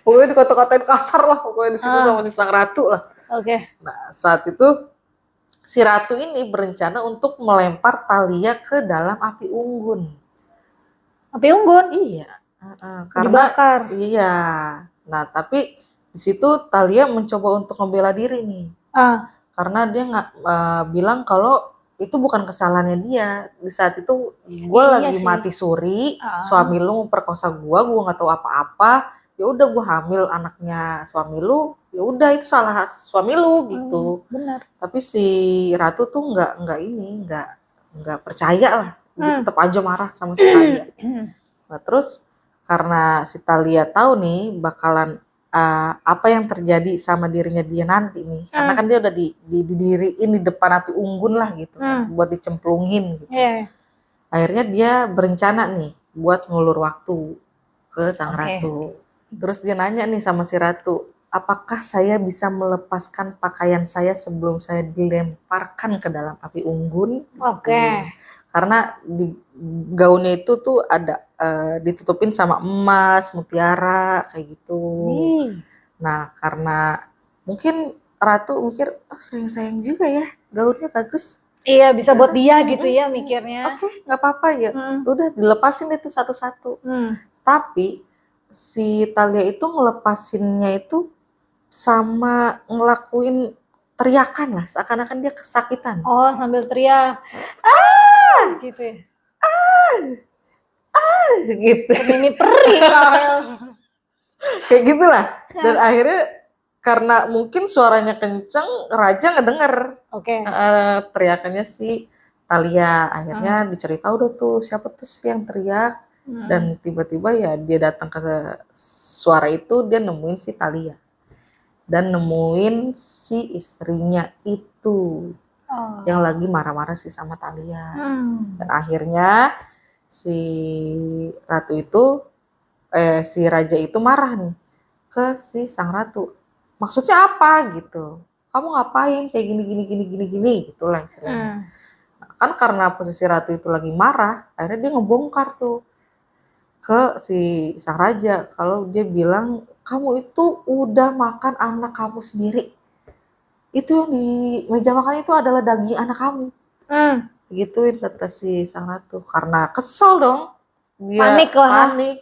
Pokoknya dikata-katain kasar lah, pokoknya di situ sama si sang ratu lah. Oke. Nah, saat itu si ratu ini berencana untuk melempar Thalia ke dalam api unggun. Api unggun? Iya. Karena dibakar. Iya. Nah, tapi di situ Thalia mencoba untuk membela diri nih. Karena dia nggak bilang kalau itu bukan kesalahannya dia. Di saat itu gue lagi sih. Mati suri, suami lu memperkosa gue nggak tahu apa-apa. Ya udah gue hamil anaknya suami lu, ya udah itu salah suami lu gitu. Benar. Tapi si Ratu tuh nggak percaya lah. Dia tetap aja marah sama si Thalia. Nah, terus karena si Thalia tahu nih bakalan apa yang terjadi sama dirinya dia nanti nih, karena kan dia udah didiriin di depan api unggun lah gitu, buat dicemplungin gitu. Akhirnya dia berencana nih buat ngulur waktu ke sang ratu. Terus dia nanya nih sama si ratu, apakah saya bisa melepaskan pakaian saya sebelum saya dilemparkan ke dalam api unggun? Karena di gaunnya itu tuh ada ditutupin sama emas, mutiara kayak gitu. Nah, karena mungkin ratu mikir, oh sayang-sayang juga ya, gaunnya bagus. Iya, bisa buat dia gitu ya mikirnya. Oke, nggak apa-apa ya. Udah dilepasin itu satu-satu. Tapi si Thalia itu ngelepasinnya itu sama ngelakuin teriakan lah, seakan-akan dia kesakitan. Oh, sambil teriak. Gitu ya. Gitu. Ini perih Kayak gitulah. Dan akhirnya karena mungkin suaranya kenceng, raja ngedenger teriakannya si Thalia. Akhirnya dicari tahu udah tuh siapa tuh yang teriak. Dan tiba-tiba ya dia datang ke suara itu, dia nemuin si Thalia. Dan nemuin si istrinya itu. Yang lagi marah-marah sih sama Thalia. Dan akhirnya si ratu itu, si raja itu marah nih ke si sang ratu. Maksudnya apa gitu? Kamu ngapain kayak gini gitulah istilahnya. Kan karena posisi ratu itu lagi marah, akhirnya dia ngebongkar tuh ke si sang raja kalau dia bilang kamu itu udah makan anak kamu sendiri. Itu yang di meja makan itu adalah daging anak kamu. Gituin kata si sang ratu. Karena kesel dong. Dia panik.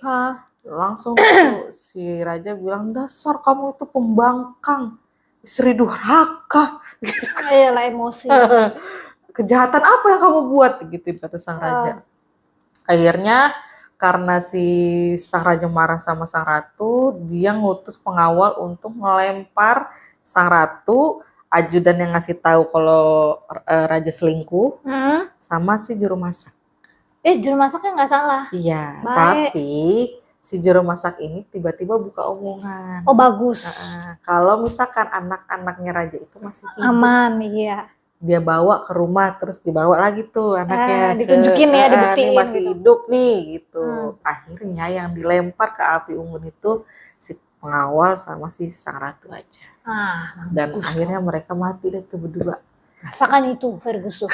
Langsung tuh si raja bilang, dasar kamu itu pembangkang. Istri durhaka. Gitu. Iyalah emosi. Kejahatan apa yang kamu buat? Gitu kata sang raja. Akhirnya karena si sang raja marah sama sang ratu, dia ngutus pengawal untuk melempar sang ratu. Ajudan yang ngasih tahu kalau raja selingkuh sama si juru masak. Juru masaknya nggak salah. Iya, tapi si juru masak ini tiba-tiba buka omongan. Oh bagus. Kalau misalkan anak-anaknya raja itu masih hidup, aman, iya. Dia bawa ke rumah terus dibawa lagi tuh anaknya. Ditunjukin ya, dibuktiin. Masih gitu. Hidup nih gitu. Akhirnya yang dilempar ke api unggun itu si pengawal sama si sang ratu aja. Dan akhirnya mereka mati deh tuh berdua. Rasakan itu Ferguson.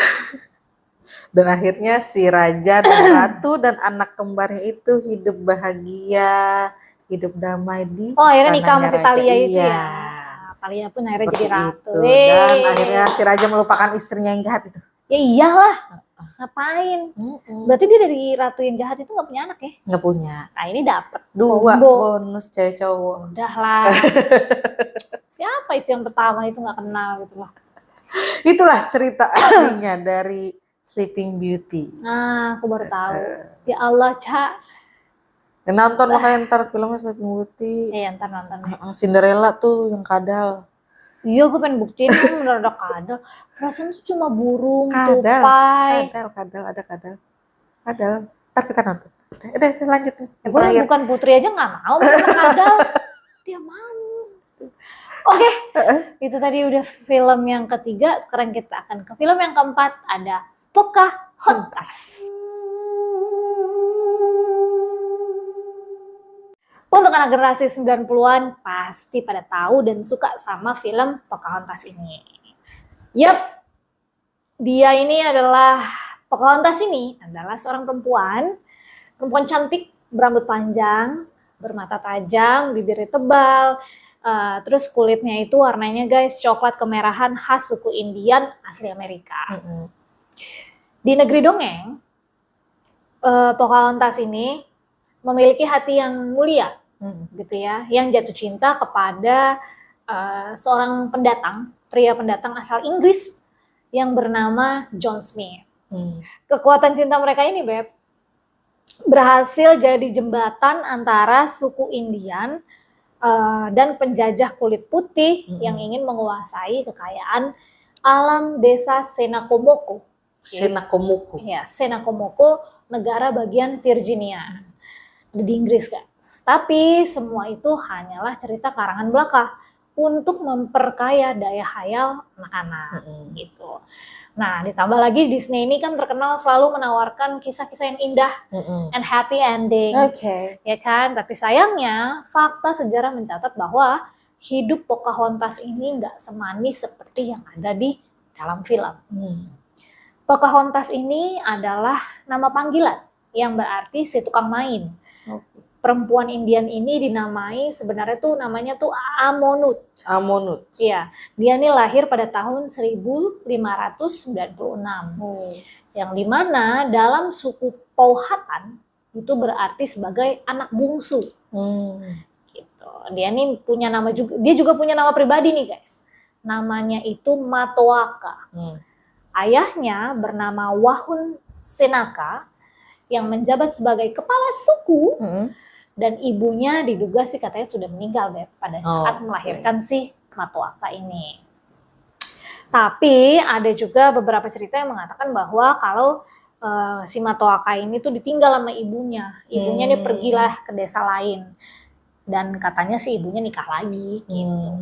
Dan akhirnya si raja dan ratu dan anak kembarnya itu hidup bahagia, hidup damai di akhirnya nikah sama si Thalia itu ya. Thalia pun akhirnya jadi ratu. Dan akhirnya si raja melupakan istrinya yang jahat itu. Ya iyalah. Ngapain? Berarti dia dari ratu yang jahat itu nggak punya anak ya? Nggak punya. Nah ini dapet 2 bonus cewek cowok. Udahlah. Siapa itu yang pertama itu nggak kenal gitu lah. Itulah cerita aslinya dari Sleeping Beauty. Nah, aku baru tahu. Ya Allah, Ca. Nonton makanya ntar filmnya Sleeping Beauty. Iya, ntar nonton. Cinderella tuh yang kadal. Iya, gue pengen buktiin kan bener ada kadal. Perasaan itu cuma burung, tupai. Kadal, ada kadal. Kadal. Ntar kita nonton. Udah lanjut nih. Gue bukan putri aja nggak mau sama kadal. Dia mau. Oke, itu tadi udah film yang ketiga. Sekarang kita akan ke film yang keempat. Ada Pocahontas. Untuk anak generasi 90-an pasti pada tahu dan suka sama film Pocahontas ini. Yap, Pocahontas ini adalah seorang perempuan cantik, berambut panjang, bermata tajam, bibirnya tebal, terus kulitnya itu warnanya guys coklat kemerahan khas suku Indian asli Amerika. Di negeri dongeng, Pocahontas ini memiliki hati yang mulia, gitu ya, yang jatuh cinta kepada seorang pria pendatang asal Inggris yang bernama John Smith. Kekuatan cinta mereka ini, Beb, berhasil jadi jembatan antara suku Indian dan penjajah kulit putih yang ingin menguasai kekayaan alam desa Senacomoco. Ya, Senacomoco, negara bagian Virginia di Inggris, guys. Tapi semua itu hanyalah cerita karangan belaka untuk memperkaya daya hayal anak-anak, gitu. Nah, ditambah lagi Disney ini kan terkenal selalu menawarkan kisah-kisah yang indah and happy ending, ya kan? Tapi sayangnya fakta sejarah mencatat bahwa hidup Pocahontas ini nggak semanis seperti yang ada di dalam film. Pocahontas ini adalah nama panggilan yang berarti si tukang main. Perempuan Indian ini dinamai sebenarnya tuh namanya tuh Amonut. Iya, dia ini lahir pada tahun 1596. Yang dimana dalam suku Powhatan itu berarti sebagai anak bungsu. Gitu. Dia ini punya nama juga, dia juga punya nama pribadi nih guys. Namanya itu Matoaka. Ayahnya bernama Wahun Senaka yang menjabat sebagai kepala suku. Dan ibunya diduga sih katanya sudah meninggal Beb, pada saat melahirkan si Matoaka ini. Tapi ada juga beberapa cerita yang mengatakan bahwa kalau si Matoaka ini tuh ditinggal sama ibunya. Ibunya ini pergilah ke desa lain. Dan katanya si ibunya nikah lagi gitu.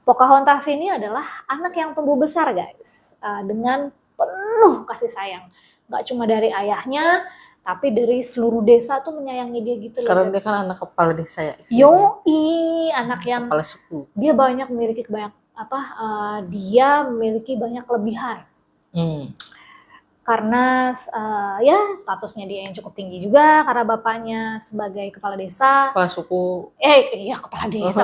Pocahontas ini adalah anak yang tumbuh besar guys. Dengan penuh kasih sayang. Gak cuma dari ayahnya, tapi dari seluruh desa tuh menyayangi dia gitu loh. Karena dia kan anak kepala desa ya. Anak yang kepala suku. Dia banyak memiliki dia memiliki banyak kelebihan. Karena ya statusnya dia yang cukup tinggi juga karena bapaknya sebagai kepala desa. Kepala suku. Kepala desa.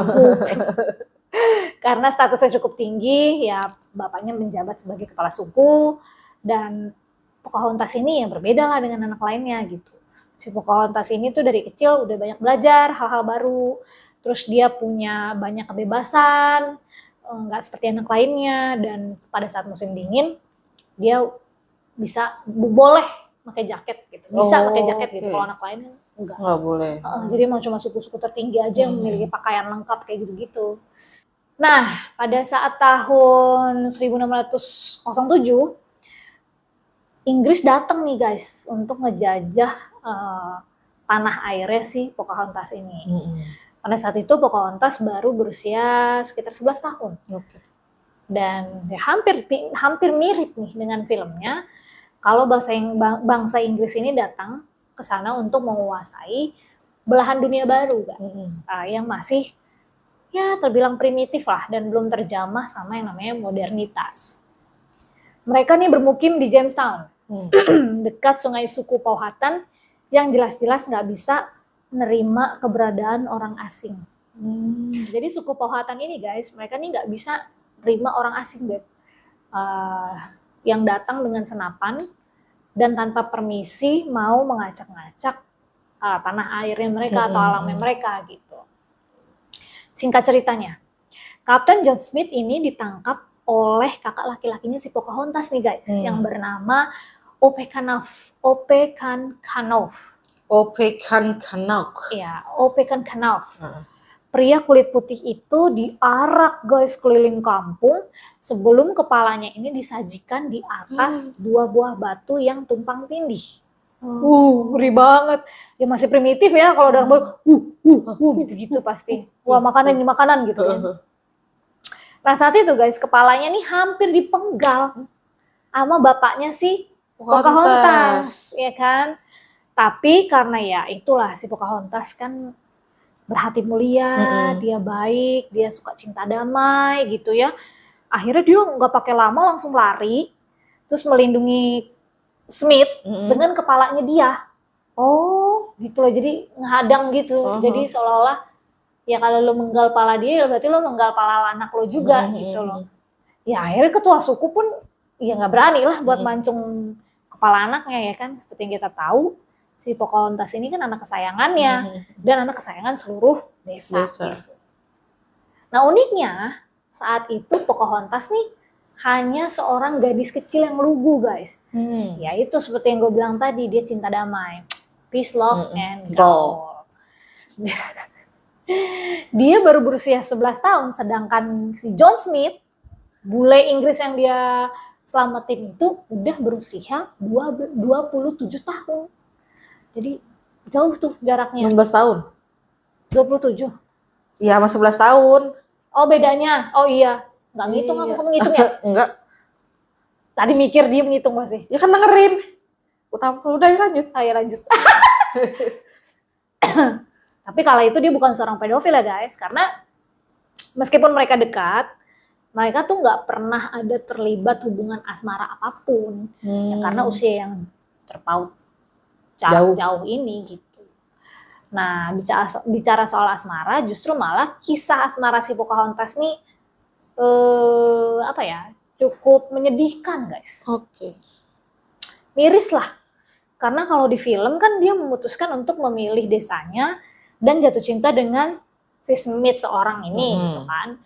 Karena statusnya cukup tinggi, ya bapaknya menjabat sebagai kepala suku dan Pocahontas ini yang berbeda lah dengan anak lainnya gitu. Si Pocahontas ini tuh dari kecil udah banyak belajar hal-hal baru, terus dia punya banyak kebebasan, nggak seperti anak lainnya, dan pada saat musim dingin dia boleh pakai jaket gitu, pakai jaket gitu. Kalau anak lainnya nggak boleh. Jadi emang cuma suku-suku tertinggi aja yang memiliki pakaian lengkap kayak gitu-gitu. Nah, pada saat tahun 1607 Inggris datang nih guys untuk ngejajah tanah airnya si Pocahontas ini. Pada saat itu Pocahontas baru berusia sekitar 11 tahun. Dan ya, hampir mirip nih dengan filmnya. Kalau bangsa Inggris ini datang ke sana untuk menguasai belahan dunia baru guys. Yang masih ya terbilang primitif lah dan belum terjamah sama yang namanya modernitas. Mereka nih bermukim di Jamestown, dekat sungai suku Powhatan yang jelas-jelas nggak bisa menerima keberadaan orang asing. Jadi suku Powhatan ini guys, mereka nih nggak bisa terima orang asing Beb. Yang datang dengan senapan dan tanpa permisi mau mengacak-ngacak tanah airnya mereka atau alamnya mereka gitu. Singkat ceritanya, Kapten John Smith ini ditangkap oleh kakak laki-lakinya si Pocahontas nih guys, yang bernama Opechancanough. Iya, Opechancanough. Pria kulit putih itu diarak guys keliling kampung sebelum kepalanya ini disajikan di atas dua buah batu yang tumpang tindih. Ngeri banget. Ya masih primitif ya kalau orang baru gitu-gitu pasti. Wah, makanan gitu kan. Nah saat itu guys, kepalanya nih hampir dipenggal sama bapaknya si Pocahontas, ya kan? Tapi karena ya itulah si Pocahontas kan berhati mulia, dia baik, dia suka cinta damai gitu ya. Akhirnya dia nggak pakai lama langsung lari, terus melindungi Smith dengan kepalanya dia. Oh, gitu loh, jadi ngehadang gitu. Jadi seolah-olah ya kalau lo menggal pala dia, berarti lo menggal pala anak lo juga gitu loh. Ya akhirnya ketua suku pun ya nggak berani lah buat mancung kepala anaknya ya kan. Seperti yang kita tahu, si Pocahontas ini kan anak kesayangannya dan anak kesayangan seluruh desa. Gitu. Nah uniknya saat itu Pocahontas nih hanya seorang gadis kecil yang lugu guys. Ya itu seperti yang gue bilang tadi, dia cinta damai, peace, love, and gold. Dia baru berusia 11 tahun, sedangkan si John Smith, bule Inggris yang dia selamatin itu udah berusia 27 tahun. Jadi jauh tuh jaraknya. 16 tahun. 27. Iya, sama 11 tahun. Oh bedanya, oh iya. Nggak ngitung aku menghitung ya? Enggak. Tadi mikir dia menghitung masih. Ya kan dengerin. Udah lanjut. Ayo lanjut. Tapi kala itu dia bukan seorang pedofil ya guys, karena meskipun mereka dekat, mereka tuh nggak pernah ada terlibat hubungan asmara apapun, ya karena usia yang terpaut jauh ini gitu. Nah bicara soal asmara, justru malah kisah asmara si Pocahontas nih cukup menyedihkan guys. Oke. Miris lah, karena kalau di film kan dia memutuskan untuk memilih desanya dan jatuh cinta dengan si Smith seorang ini gitu kan.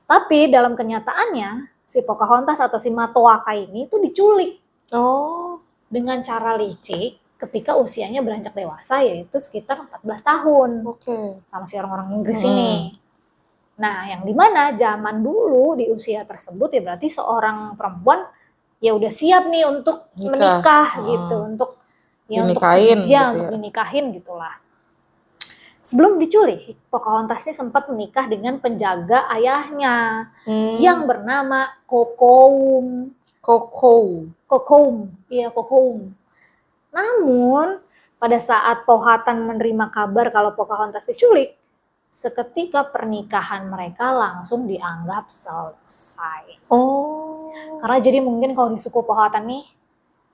Tapi dalam kenyataannya si Pocahontas atau si Matoaka ini tuh diculik. Oh. Dengan cara licik ketika usianya beranjak dewasa, yaitu sekitar 14 tahun. Oke. Sama si orang-orang Inggris ini. Nah, yang dimana zaman dulu di usia tersebut ya berarti seorang perempuan ya udah siap nih untuk menikah gitu, untuk dinikahin, untuk dinikahin gitulah. Sebelum diculik, Pocahontas ini sempat menikah dengan penjaga ayahnya yang bernama Kocoum. Iya Kocoum. Namun pada saat Powhatan menerima kabar kalau Pocahontas diculik, seketika pernikahan mereka langsung dianggap selesai. Oh. Karena jadi mungkin kalau di suku Powhatan nih,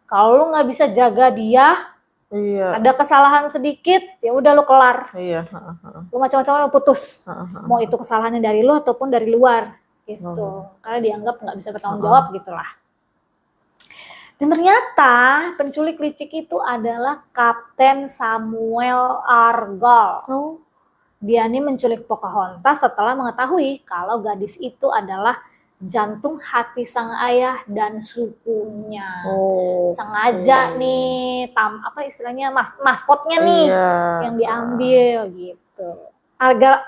kalau lu nggak bisa jaga dia, ada kesalahan sedikit, ya udah lu kelar. Lu macam-macam lu putus. Mau itu kesalahannya dari lu ataupun dari luar, gitu. Karena dianggap nggak bisa bertanggung jawab gitulah. Dan ternyata penculik licik itu adalah Kapten Samuel Argall. Dia ini menculik Pocahontas setelah mengetahui kalau gadis itu adalah jantung hati sang ayah dan sukunya. Sengaja nih, istilahnya maskotnya nih yang diambil gitu.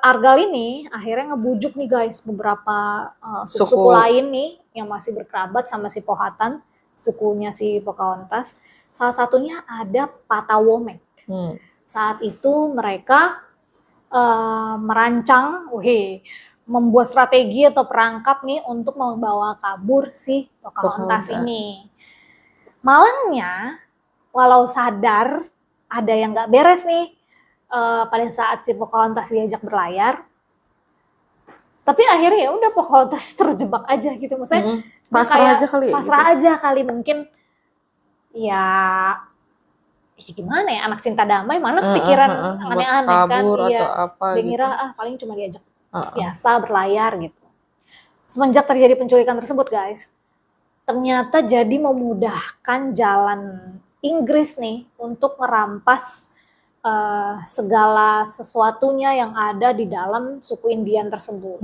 Argall ini akhirnya ngebujuk nih guys beberapa suku lain nih yang masih berkerabat sama si Powhatan, sukunya si Pocahontas. Salah satunya ada Patawomek. Saat itu mereka merancang, membuat strategi atau perangkap nih untuk membawa kabur si Pocahontas ini. Malangnya, walau sadar ada yang nggak beres nih pada saat si Pocahontas diajak berlayar, tapi akhirnya ya udah Pocahontas terjebak aja gitu, maksudnya pasrah aja kali mungkin ya gimana ya, anak cinta damai mana kepikiran aneh-aneh kan, dia ngira paling cuma diajak biasa berlayar gitu. Semenjak terjadi penculikan tersebut guys, ternyata jadi memudahkan jalan Inggris nih untuk merampas segala sesuatunya yang ada di dalam suku Indian tersebut.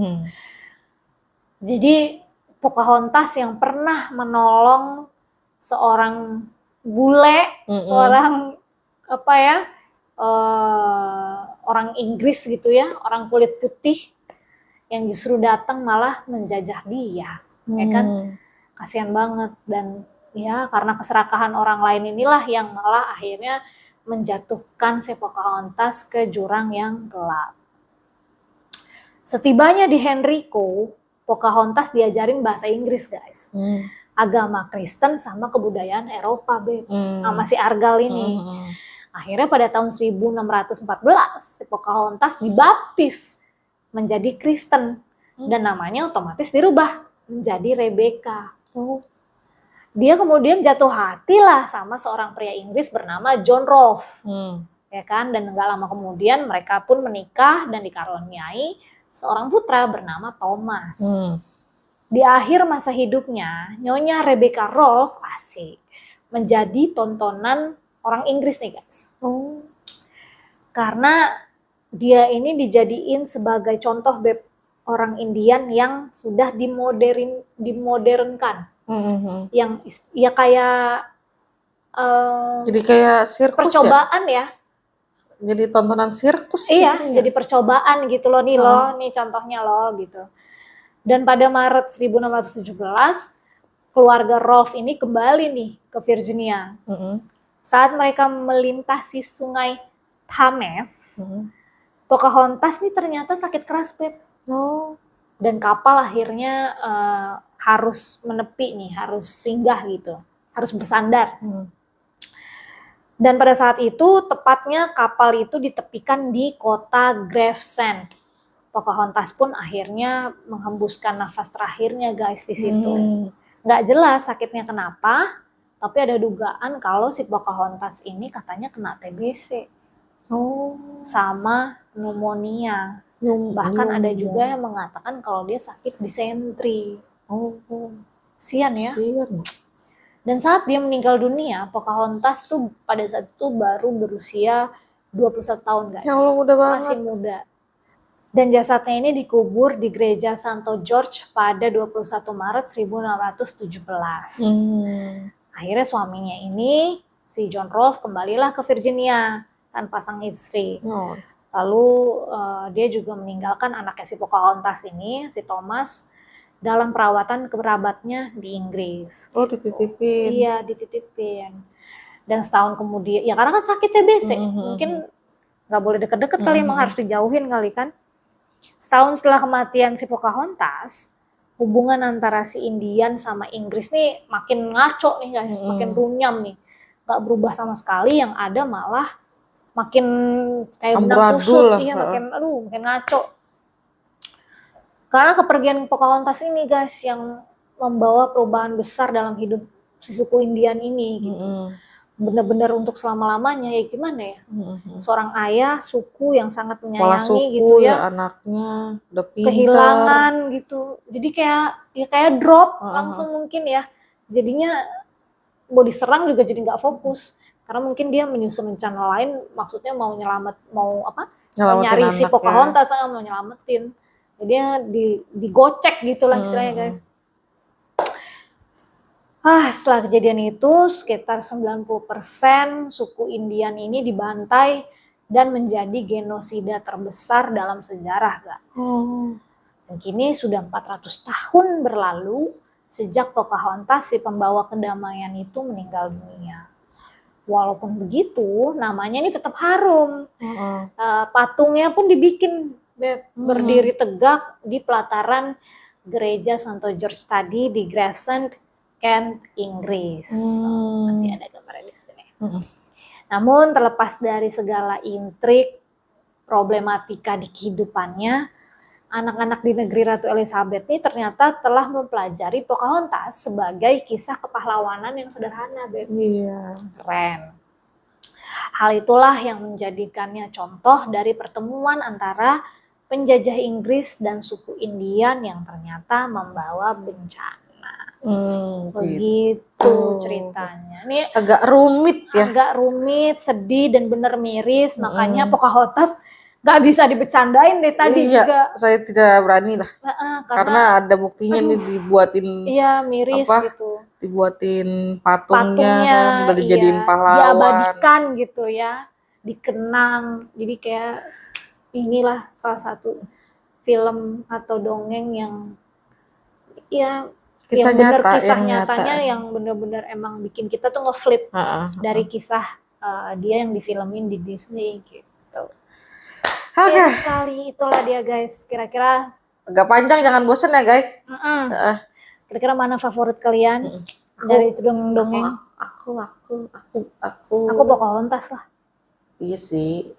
Jadi Pocahontas yang pernah menolong seorang bule, seorang orang Inggris gitu ya, orang kulit putih yang justru datang malah menjajah dia, ya kan, kasihan banget. Dan ya karena keserakahan orang lain inilah yang malah akhirnya menjatuhkan si Pocahontas ke jurang yang gelap. Setibanya di Henrico, Pocahontas diajarin bahasa Inggris guys, agama Kristen sama kebudayaan Eropa sama si Argall ini. Akhirnya pada tahun 1614 si Pocahontas dibaptis menjadi Kristen dan namanya otomatis dirubah menjadi Rebecca. Dia kemudian jatuh hati lah sama seorang pria Inggris bernama John Rolfe. Ya kan, dan nggak lama kemudian mereka pun menikah dan dikaruniai seorang putra bernama Thomas. Di akhir masa hidupnya, Nyonya Rebecca Rolfe asik menjadi tontonan orang Inggris nih guys. Karena dia ini dijadiin sebagai contoh orang Indian yang sudah dimodernkan. Yang ya kayak jadi kayak sirkus percobaan ya. Jadi tontonan sirkus. Iya, gitu jadi percobaan gitu loh nih loh, nih contohnya loh gitu. Dan pada Maret 1617 keluarga Rolfe ini kembali nih ke Virginia. Saat mereka melintasi sungai Thames, Pocahontas nih ternyata sakit keras, Beb. Dan kapal akhirnya harus menepi nih, harus singgah gitu, harus bersandar. Dan pada saat itu tepatnya kapal itu ditepikan di kota Gravesend. Pocahontas pun akhirnya menghembuskan nafas terakhirnya guys di situ. Nggak jelas sakitnya kenapa, tapi ada dugaan kalau si Pocahontas ini katanya kena TBC. Sama pneumonia. Bahkan ada juga yang mengatakan kalau dia sakit disentri. Sian ya. Dan saat dia meninggal dunia, Pocahontas tuh pada saat itu baru berusia 21 tahun guys. Ya Allah, muda banget. Masih muda. Dan jasadnya ini dikubur di gereja Santo George pada 21 Maret 1617. Akhirnya suaminya ini, si John Rolfe, kembalilah ke Virginia tanpa sang istri. Lalu dia juga meninggalkan anaknya si Pocahontas ini, si Thomas, dalam perawatan kerabatnya di Inggris. Dititipin. Iya, dititipin. Dan setahun kemudian, ya karena kan sakit TBC, mungkin nggak boleh deket-deket kali, emang harus dijauhin kali kan. Setahun setelah kematian si Pocahontas, hubungan antara si Indian sama Inggris nih makin ngaco nih guys, makin runyam nih. Nggak berubah sama sekali, yang ada malah makin kayak benang kusut, iya makin ngaco. Karena kepergian Pocahontas ini guys yang membawa perubahan besar dalam hidup si suku Indian ini gitu. Benar-benar untuk selama-lamanya ya gimana ya. Seorang ayah suku yang sangat menyayangi gitu ya. Anaknya udah pintar. Kehilangan gitu. Jadi kayak drop langsung mungkin ya. Jadinya mau diserang juga jadi nggak fokus. Karena mungkin dia menyusun rencana lain, maksudnya mau nyari si Pocahontas, mau nyelamatin. Jadi dia digocek gitu lah istilahnya guys. Setelah kejadian itu sekitar 90% suku Indian ini dibantai dan menjadi genosida terbesar dalam sejarah guys. Dan kini sudah 400 tahun berlalu sejak Pocahontas si pembawa kedamaian itu meninggal dunia. Walaupun begitu namanya ini tetap harum. Patungnya pun dibikin berdiri tegak di pelataran gereja Santo George tadi di Gravesend, Kent, Inggris. Nanti ada gambarnya di sini. Namun terlepas dari segala intrik, problematika di kehidupannya, anak-anak di negeri Ratu Elizabeth ini ternyata telah mempelajari Pocahontas sebagai kisah kepahlawanan yang sederhana, Beb. Iya. Keren. Hal itulah yang menjadikannya contoh dari pertemuan antara penjajah Inggris dan suku Indian yang ternyata membawa bencana. Begitu ceritanya. Ini agak rumit ya. Agak rumit, sedih dan bener miris. Makanya Pocahontas gak bisa dibecandain deh tadi juga. Saya tidak berani lah. Karena ada buktinya nih dibuatin. Iya, miris gitu. Dibuatin patungnya kan, udah dijadiin pahlawan. Diabadikan gitu ya. Dikenang. Jadi kayak inilah salah satu film atau dongeng yang kisah nyatanya yang benar-benar emang bikin kita tuh ngeflip dari kisah dia yang difilmin di Disney gitu. Oke. Sekali itulah dia guys. Kira-kira agak panjang, jangan bosan ya guys. Kira-kira mana favorit kalian dari dongeng? Aku Pocahontas lah. Iya sih.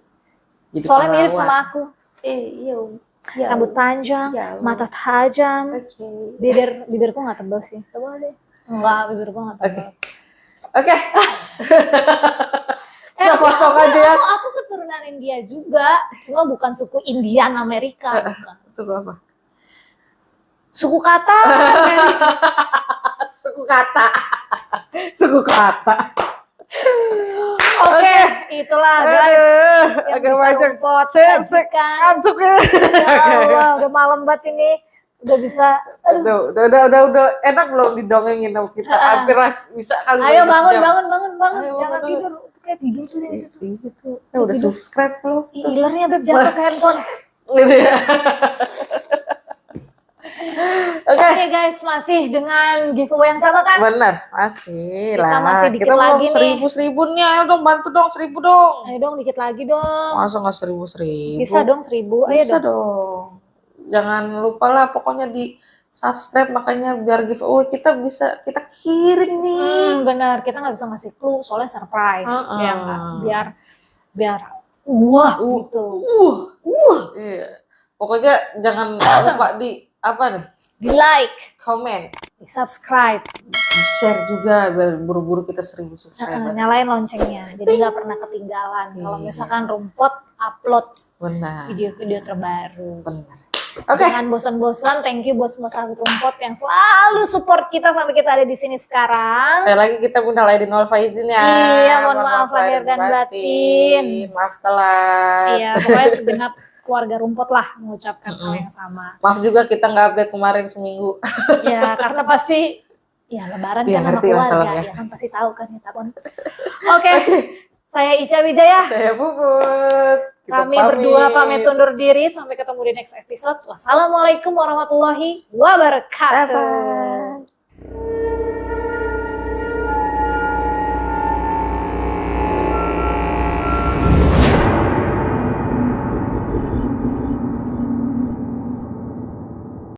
Jadi Soalnya mirip pahlawan. sama aku. Iya. Rambut panjang, Iya. mata tajam. Oke. Bibirku nggak tebal sih. Tebal sih? Enggak, bibirku nggak tebal. Oke. Kita potong aja ya. Aku keturunan India juga, cuma bukan suku Indian Amerika. Bukan. Suku apa? Suku kata. Suku kata. Suku kata. Oke, itulah guys. Aduh, Yang agak bisa banyak. rumput Saya sajikan. ngantuk ya. Ya Allah, udah malam banget ini. Udah bisa. Aduh. Udah enak belum didongengin sama kita. Hampir bisa kali. Ayo ini bangun, sejam. bangun. Ayo, Jangan bangun. tidur. Itu kayak tidur tuh. Gitu. Udah subscribe belum? Ilernya Beb jatuh ke handphone. Gitu ya. Oke. Oke guys, masih dengan giveaway yang sama kan? Bener, masih Kita lah. masih dikit Kita belum lagi nih. 1000 nih. Ayo dong, bantu dong 1000 dong. Ayo dong, dikit lagi dong. Masa nggak 1000? Bisa dong 1000. Ayo Bisa dong. dong. Jangan lupa lah, pokoknya di subscribe, makanya biar giveaway kita bisa kita kirim nih. Benar, kita nggak bisa ngasih clue soalnya surprise. Uh-uh. Ya nggak? Biar wah gitu. Iya. Pokoknya jangan lupa di apa nih? Di like, Comment, di subscribe, di share juga biar buru-buru kita 1000 subscriber. nyalain loncengnya. Jadi nggak pernah ketinggalan. Kalau Iya. misalkan Rumput upload Benar. video-video terbaru. Benar. Oke. Jangan bosan-bosan. Thank you buat semua sahabat Rumput yang selalu support kita sampai kita ada di sini sekarang. Sekali lagi kita minta izin wal faizin ya. Iya, mohon maaf lahir dan batin. Maaf telat. Iya, pokoknya segenap keluarga Rumput lah mengucapkan hal yang sama. Maaf juga kita nggak update kemarin seminggu. Ya, karena pasti ya lebaran Ya, kan sama ngerti lah, keluarga. tolong ya. Ya kan pasti tahu kan ya, Tabon. Oke, saya Ica Wijaya. Saya Puput. Kita Kami berdua pamit undur diri. Sampai ketemu di next episode. Wassalamualaikum warahmatullahi wabarakatuh. Bye-bye.